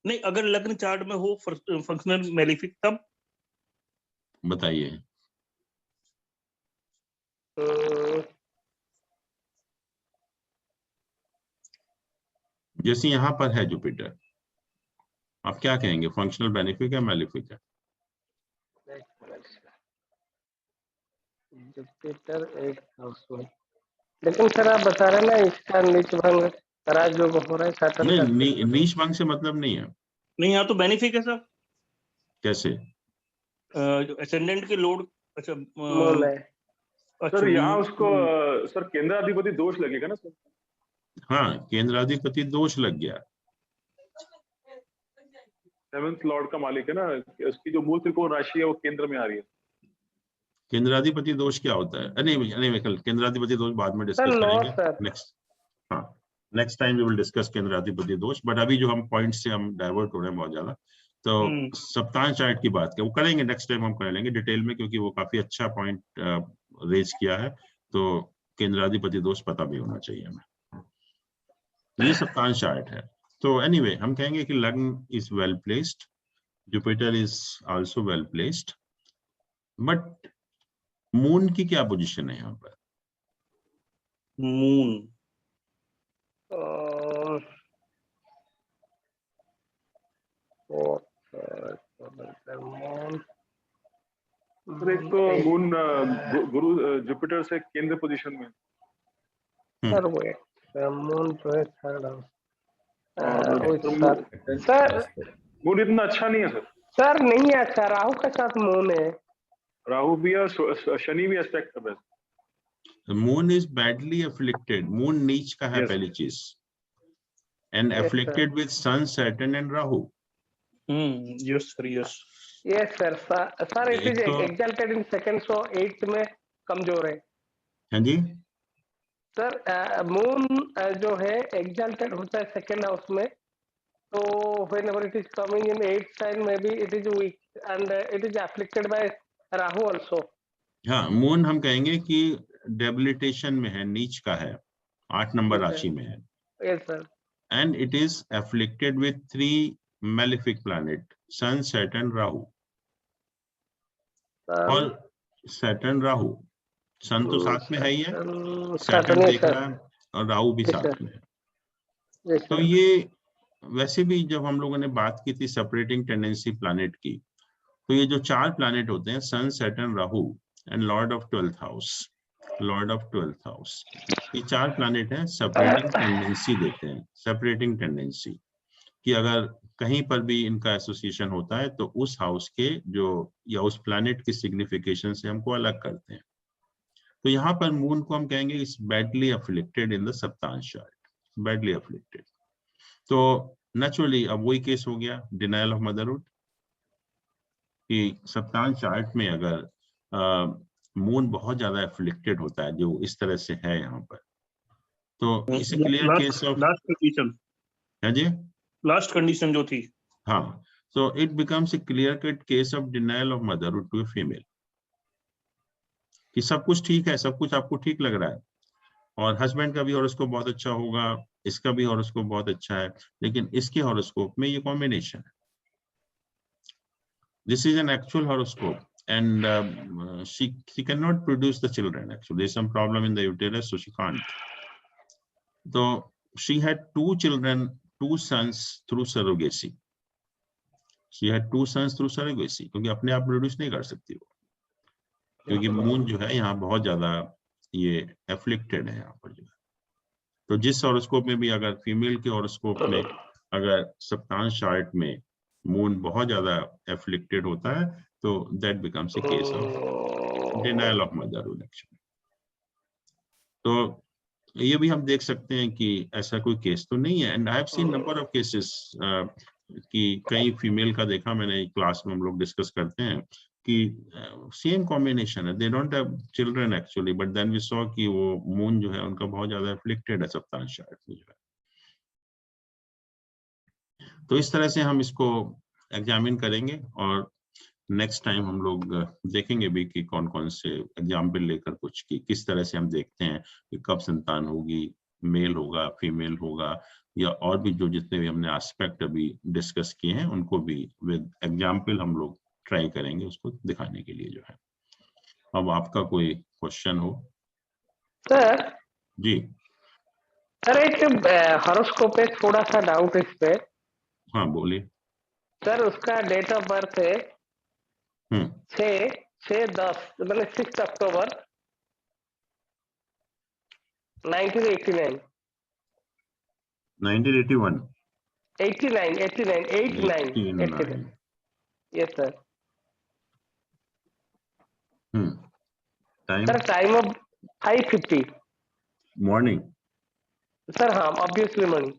नहीं, अगर लग्न चार्ट में हो फंक्शनल मेलिफिक तब बताइए। जैसे यहाँ पर है जुपिटर, आप क्या कहेंगे, फंक्शनल बेनिफिक है मेलिफिक है? जुपिटर एक हाउस में, लेकिन सर आप बता रहे ना इसका नीच भंग राजयोग हो रहा है सैटर्न का। नहीं, नीच भंग से मतलब नहीं है। नहीं, यहाँ तो बेनिफिक है सर। कैसे? असेंडेंट के लॉर्ड, अच्छा सर यहाँ उसको सर केंद्राधिपति दोष लगेगा ना सर? हाँ, केंद्राधिपति दोष लग गया। 7th लॉर्ड का मालिक है ना, उसकी जो मूल त्रिकोण राशि है वो केंद्र में आ रही है। केंद्राधिपति दोष क्या होता है? नहीं, कल केंद्राधिपति दोष बाद में डिस्कस करेंगे नेक्स्ट। हाँ, next time we will discuss केंद्राधिपति दोष। बट अभी जो हम पॉइंट से हम डाइवर्ट हो रहे हैं बहुत ज्यादा, तो सप्ताह चार्ट की बात वो करेंगे नेक्स्ट टाइम, हम कर लेंगे डिटेल में, क्योंकि वो काफी अच्छा पॉइंट रेज किया है। तो केंद्राधिपति दोष पता भी होना चाहिए हमें। ये सप्ताह चार्ट है। तो एनीवे हम कहेंगे कि लग्न is well placed, Jupiter is also well placed, but moon की क्या पोजीशन है यहाँ पर? मून एक तो मून गुरु जुपिटर से केंद्र पोजीशन में सर, वो मून जो है थर्ड हाउस। सर मून इतना अच्छा नहीं है सर। सर नहीं है अच्छा, राहु के साथ मून है, राहु भी है, शनि भी एस्पेक्ट कर रहा है। Moon is badly afflicted, moon नीच का है पहली चीज, and afflicted with sun Saturn and Rahu. Yes sir, yes sir. Sir it is exalted in second, so 8th में कमजोर है। हाँ जी सर, मून जो है एक्सल्टेड होता है सेकंड हाउस में, तो whenever it is coming in 8th sign maybe it is weak and it is afflicted by Rahu also। हाँ, मून हम कहेंगे कि डेबिलिटेशन में है, नीच का है, 8 नंबर राशि में है। Yes sir. And it is afflicted with 3 malefic planet, sun Saturn Rahu. और सैटर्न राहु, सन तो साथ में है ही है, सैटर्न देख रहा है और राहु भी साथ में है। तो ये वैसे भी जब हम लोगों ने बात की थी सेपरेटिंग टेंडेंसी प्लैनेट की, तो ये जो 4 प्लैनेट होते हैं, Sun Saturn Rahu and lord of 12th house, ये 4 प्लैनेट हैं, सेपरेटिंग टेंडेंसी देते हैं, सेपरेटिंग टेंडेंसी कि अगर कहीं पर भी इनका एसोसिएशन होता है तो उस हाउस के जो या उस प्लैनेट की सिग्निफिकेशन से हमको अलग करते हैं। तो यहाँ पर मून को हम कहेंगे is badly afflicted in the सप्ताह चार्ट, बैडली अफ्लिक्टेड। तो नेचुरली अब वही केस हो गया, डिनायल ऑफ मदरहुड, कि सप्तांश चार्ट में अगर मून बहुत ज्यादा एफ्लिक्टेड होता है, जो इस तरह से है यहाँ पर, तो इसे clear case of last condition, है जी, लास्ट कंडीशन जो थी, हाँ, so it becomes a clear cut case of denial of motherhood to a female, कि सब कुछ ठीक है, सब कुछ आपको ठीक लग रहा है, और हस्बैंड का भी हॉरोस्कोप बहुत अच्छा होगा, इसका भी हॉरोस्कोप बहुत अच्छा है, लेकिन इसके हॉरोस्कोप में ये कॉम्बिनेशन है, this is an actual horoscope, and she cannot produce the children, actually there's some problem in the uterus, so she can't. So she had two children, two sons through surrogacy. She had two sons through surrogacy, क्योंकि अपने आप produce नहीं कर सकती वो, क्योंकि moon जो है यहाँ बहुत ज्यादा ये एफ्लिक्टेड है यहाँ पर जो है। तो जिस हॉरोस्कोप में भी अगर फीमेल के हॉरोस्कोप में अगर सप्तांश चार्ट में मून बहुत ज्यादा एफ्लिक्टेड होता है, तो that becomes a case of denial of motherhood actually. तो ये भी हम देख सकते हैं कि ऐसा कोई केस तो नहीं है, and I have seen number of cases कि कई फीमेल का देखा मैंने, क्लास में हम लोग डिस्कस करते हैं कि सेम कॉम्बिनेशन है, they don't have children actually, but then we saw कि वो मून जो है उनका बहुत ज्यादा एफ्लिक्टेड है सप्तांश चार्ट में जो है। तो इस तरह से हम इसको एग्जामिन करेंगे, और नेक्स्ट टाइम हम लोग देखेंगे भी कि कौन कौन से एग्जाम्पल लेकर कुछ की किस तरह से हम देखते हैं कि कब संतान होगी, मेल होगा, फीमेल होगा, या और भी जो जितने भी हमने एस्पेक्ट अभी डिस्कस किए हैं उनको भी विद एग्जाम्पल हम लोग ट्राई करेंगे उसको दिखाने के लिए जो है। अब आपका कोई क्वेश्चन हो? सर जी सर, एक हॉरोस्कोप पे थोड़ा सा डाउट इस पे। हाँ बोलिए सर उसका डेट ऑफ बर्थ है 6/10 मतलब 6 अक्टूबर 1989। 1981 89 yes sir. Time sir time of 5:50 morning. Sir, हाँ obviously morning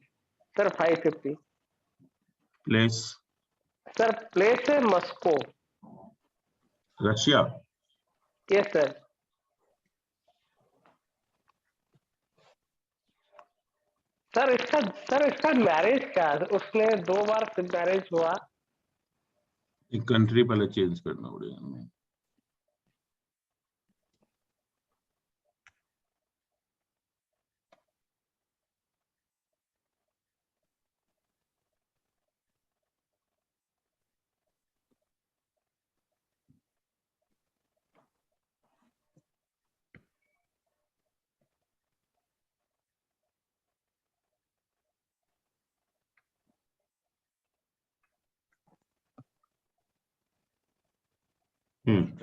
sir 5:50। Place sir place है Moscow. Russia. Yes sir. Sir इसका मैरिज का उसने 2 बार मैरिज हुआ। एक कंट्री पहले चेंज करना पड़ेगा हमें।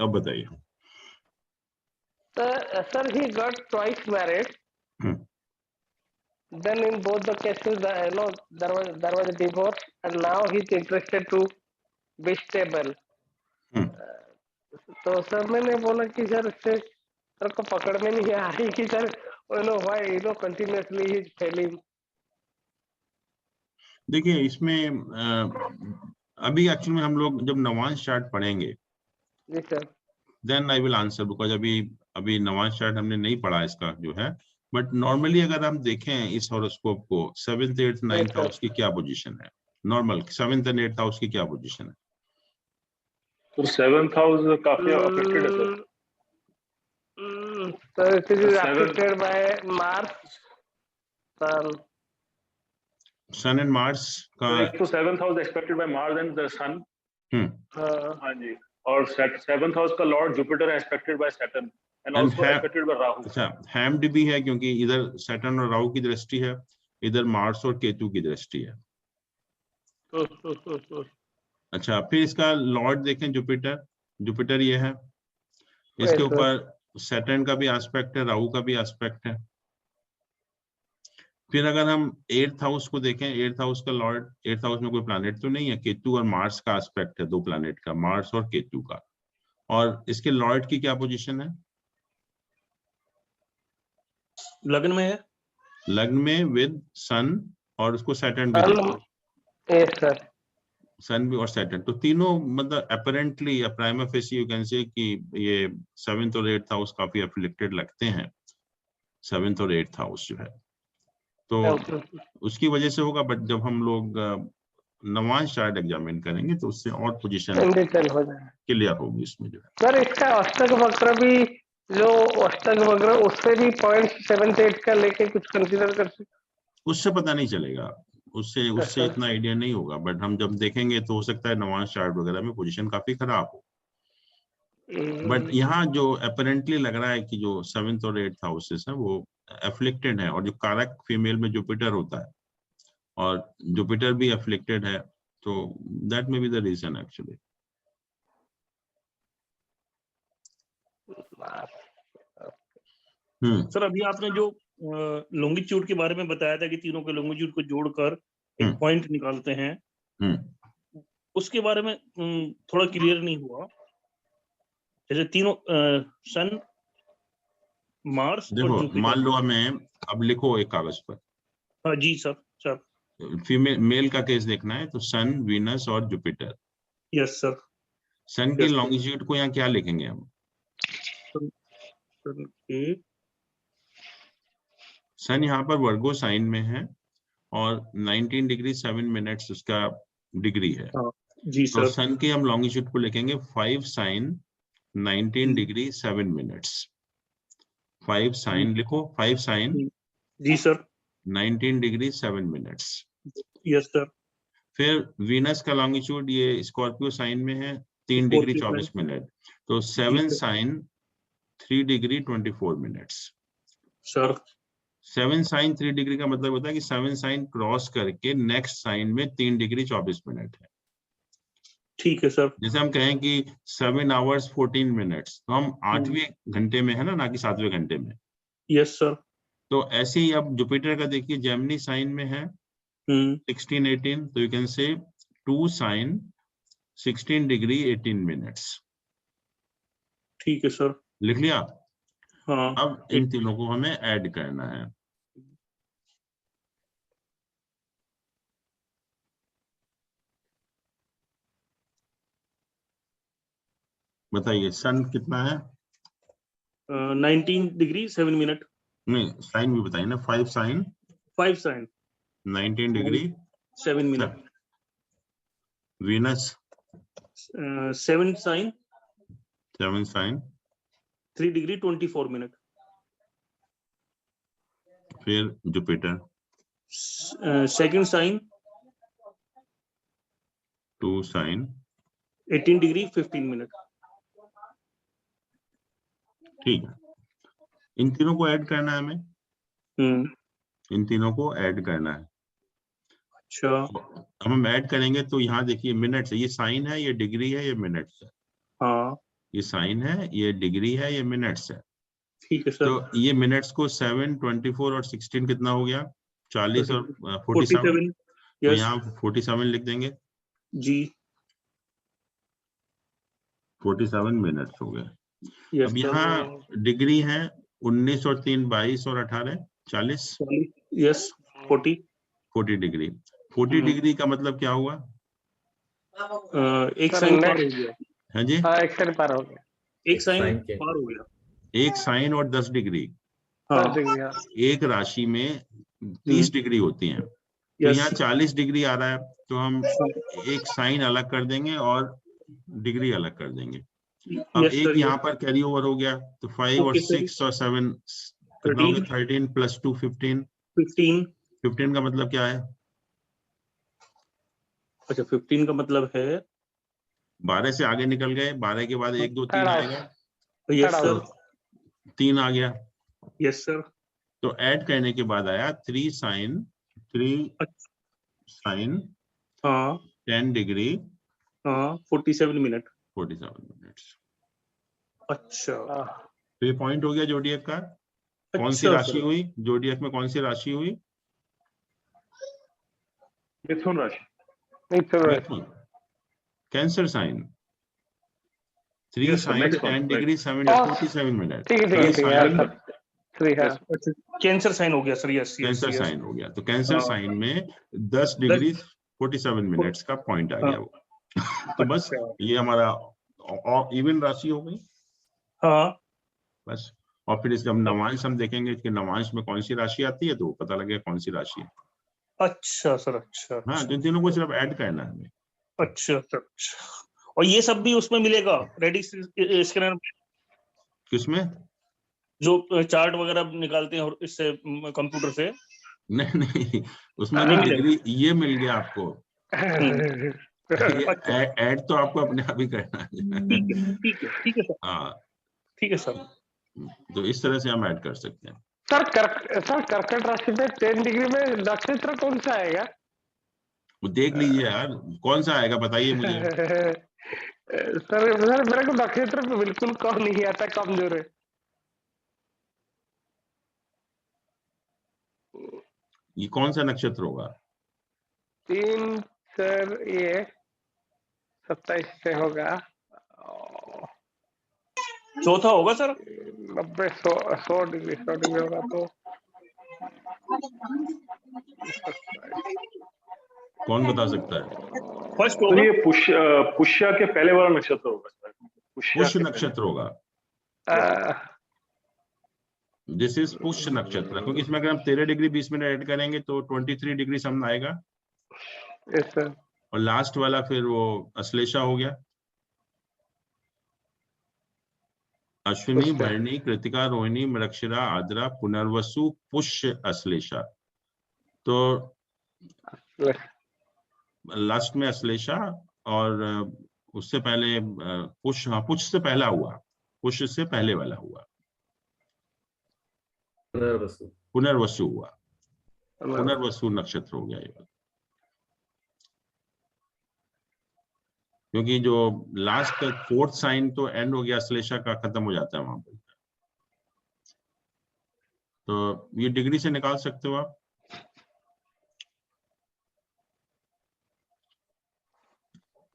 अब बताइए। Sir, he got twice married. Then in both the cases, there was a divorce, and now he's interested to be stable. तो सर मैंने बोला कि सर इससे सर को पकड़ में नहीं आ रही कि sir why continuously he's failing. देखिए इसमें अभी एक्चुअली हम लोग जब नवांश चार्ट पढ़ेंगे, जी sir, then I will answer, because अभी नवांश चार्ट हमने नहीं पढ़ा इसका जो है, बट नॉर्मली अगर हम देखें इस हॉरोस्कोप को 7th 8th 9th हाउस की क्या पोजीशन है, normal 7th and 8th house की क्या पोजीशन है? तो 7th हाउस काफी अफेक्टेड है sir. So it is affected by Mars, Sun. Sun and Mars का तो 7th house expected by Mars and the Sun. हाँ जी, और 7th हाउस का लॉर्ड जुपिटर है expected by Saturn and also expected by Rahu. अच्छा, harmed भी है क्योंकि इधर सैटर्न और राहु की दृष्टि है, इधर मार्स और केतु की दृष्टि है। अच्छा, फिर इसका लॉर्ड देखें जुपिटर ये है, इसके ऊपर सैटर्न का भी एस्पेक्ट है, राहु का भी एस्पेक्ट है। फिर अगर हम 8th हाउस को देखें, 8th हाउस का लॉर्ड, 8th हाउस में कोई प्लैनेट तो नहीं है, केतु और मार्स का एस्पेक्ट है, 2 प्लैनेट का, मार्स और केतु का। और इसके लॉर्ड की क्या पोजीशन है? लग्न में है, लग्न में विद सन, और उसको सैटर्न भी देखें। Yes sir. सन भी और सैटर्न, तो तीनों मतलब अपेरेंटली या prima facie you can say कि ये 7th और 8th हाउस काफी अफ्लिक्टेड लगते हैं, 7th और 8th हाउस जो है, तो उसकी वजह से होगा। बट जब हम लोग नवांश चार्ट एग्जामिन करेंगे तो उससे और पोजीशन क्लियर होगी इसमें जो है। सर इसका अष्टक वक्र भी, जो अष्टक वक्र उससे भी पॉइंट 7th 8th का लेके कुछ कंसीडर कर सकते? उससे पता नहीं चलेगा, उससे इतना आइडिया नहीं होगा। बट हम जब देखेंगे तो हो सकता है नवांश चार्ट वगैरह में पोजीशन काफी खराब हो। बट यहाँ जो अपेरेंटली लग रहा है कि जो 7th और 8th हाउसेस है वो एफ्लिक्टेड है, और जो कारक फीमेल में जुपिटर होता है और जुपिटर भी एफ्लिक्टेड है, तो that may be the reason actually. Sir अभी आपने जो लॉन्गिट्यूड के बारे में बताया था कि तीनों के लॉन्गिट्यूड को जोड़कर एक पॉइंट निकालते हैं, उसके बारे में थोड़ा क्लियर नहीं हुआ। जैसे तीनों सन, मार्स और जुपिटर। मान लो हमें अब लिखो एक कागज पर। हाँ जी सर। फीमेल मेल का केस देखना है तो सन, वीनस और जुपिटर। Yes sir. सन की लॉन्गिट्यूड को यहाँ क्या लिखेंगे हम? सन यहाँ पर वर्गो साइन में है और 19 डिग्री 7 मिनट्स उसका डिग्री है। जी तो सर। सन की हम लॉन्गिट्यूड को लिखेंगे 5 साइन 19 डिग्री 7 मिनट्स। 5 साइन लिखो, 5 साइन जी sir 19 degree 7 minutes. Yes sir. फिर वीनस का लॉन्गिट्यूड ये स्कॉर्पियो साइन में है 3 डिग्री 24 मिनट, तो 7 sign 3 degree 24 minutes. Sir 7 sign 3 degree का मतलब होता है कि 7 साइन क्रॉस करके नेक्स्ट साइन में 3 डिग्री 24 मिनट है। ठीक है सर। जैसे हम कहें कि 7 hours 14 minutes, तो हम 8वें घंटे में है ना कि 7वें घंटे में। Yes sir. तो ऐसे ही अब जुपिटर का देखिए जेमिनी साइन में है 16 18, तो यू कैन से 2 साइन 16 डिग्री 18 मिनट्स। ठीक है सर। लिख लिया? हाँ। अब इन तीनों को हमें ऐड करना है। बताइए सन कितना है? 19 डिग्री 7 मिनट। नहीं, साइन भी बताइए ना। 5 sign 5 sign 19 degree 7 minute. Venus 7 sign 3 degree 24 minute. फिर Jupiter second sign 2 sign 18 degree 15 minute. ठीक है, इन तीनों को ऐड करना है हमें। इन तीनों को ऐड करना है। अच्छा। अब हम ऐड करेंगे तो यहाँ देखिए मिनट्स है, ये साइन है, ये डिग्री है, ये मिनट्स है। हाँ। ये साइन है, ये डिग्री है, ये मिनट्स है। ठीक है सर। तो ये मिनट्स को 7 24 और 16 कितना हो गया? 40 और 47। तो यहाँ 47 लिख देंगे जी। 47 मिनट्स हो गए। यस अब यहाँ डिग्री है 19 और 3 22 और 18 40। Yes 40 degree. 40 डिग्री का मतलब क्या हुआ? एक साइन पार हो गया। हाँ जी, एक साइन पार हो गया। एक साइन पार हो गया। एक साइन और 10 डिग्री। हाँ। एक राशि में 30 डिग्री होती है, तो यहाँ 40 डिग्री आ रहा है, तो हम एक साइन अलग कर देंगे और डिग्री अलग कर देंगे। अब एक यहाँ पर कैरी ओवर हो गया, तो 5 और 6 और 7 कितना हो गया? 13 + 2 15। 15 का मतलब क्या है? अच्छा 15 का मतलब है 12 से आगे निकल गए, 12 के बाद 1 2 3 आएगा। Yes sir. 3 आ गया। Yes sir. तो ऐड करने के बाद आया 3 साइन 10 डिग्री 47 मिनट। 47 मिनट्स। अच्छा, तो ये पॉइंट हो गया जोडियक का। कौन सी राशि हुई जोडियक में? कौन सी राशि हुई? मिथुन राशि। Cancer sign. 3 sign 10 degree 47 minute. Cancer sign हो गया सर। यस कैंसर साइन हो गया। तो कैंसर साइन में 10 डिग्री 47 मिनट्स का पॉइंट आ गया वो। तो बस ये हमारा इवन राशि हो गई। हाँ बस, और फिर इसका नवांश हम देखेंगे कि नवांश में कौन सी राशि आती है, तो पता लगेगा कौन सी राशि है। अच्छा सर, अच्छा हाँ, तो इन तीनों को सिर्फ ऐड करना है हमें। अच्छा सर, अच्छा। और ये सब भी उसमें मिलेगा रेडी स्कैनर में, किसमें? जो चार्ट वगैरह निकालते हैं और इससे कंप्यूटर से? नहीं, उसमें तो डिग्री ये मिल गया आपको। ऐड तो आपको अपने आप ही करना है। ठीक है सर। हाँ ठीक है सर। तो इस तरह से हम ऐड कर सकते हैं। सर कर्कट राशि में 10 डिग्री में नक्षत्र कौन सा आएगा? वो देख लीजिए यार, कौन सा आएगा बताइए मुझे। सर मेरे को नक्षत्र पे बिल्कुल कम नहीं आता, कमजोर है। ये कौन सा नक्षत्र होगा? 3 सर, ये 27 से होगा। चौथा होगा सर। 90 100 डिग्री होगा तो कौन बता सकता है? फर्स्ट तो होगा। ये पुष्या के पहले वाला नक्षत्र होगा सर। पुष्य नक्षत्र होगा। दिस इज पुष्य नक्षत्र, क्योंकि इसमें अगर हम 13 डिग्री 20 मिनट ऐड करेंगे तो 23 डिग्री समझ आएगा। Yes sir. और लास्ट वाला फिर वो अश्लेषा हो गया। अश्विनी, भरणी, कृतिका, रोहिणी, मृगशिरा, आद्रा, पुनर्वसु, पुष्य, अश्लेषा। तो लास्ट में अश्लेषा, और उससे पहले पुष्य। हाँ, पुष्य से पहला हुआ, पुष्य से पहले वाला हुआ पुनर्वसु हुआ। पुनर्वसु नक्षत्र हो गया ये वाला, क्योंकि जो लास्ट का 4th साइन तो एंड हो गया, अश्लेषा का खत्म हो जाता है वहां पर। तो ये डिग्री से निकाल सकते हो आप।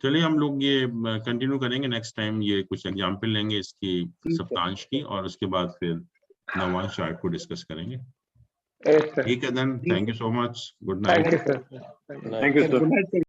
चलिए हम लोग ये कंटिन्यू करेंगे नेक्स्ट टाइम, ये कुछ एग्जाम्पल लेंगे इसकी सप्तांश की, और उसके बाद फिर नवांश चार्ट को डिस्कस करेंगे। ठीक है then, thank you so much, good night. Thank you sir. Thank you sir.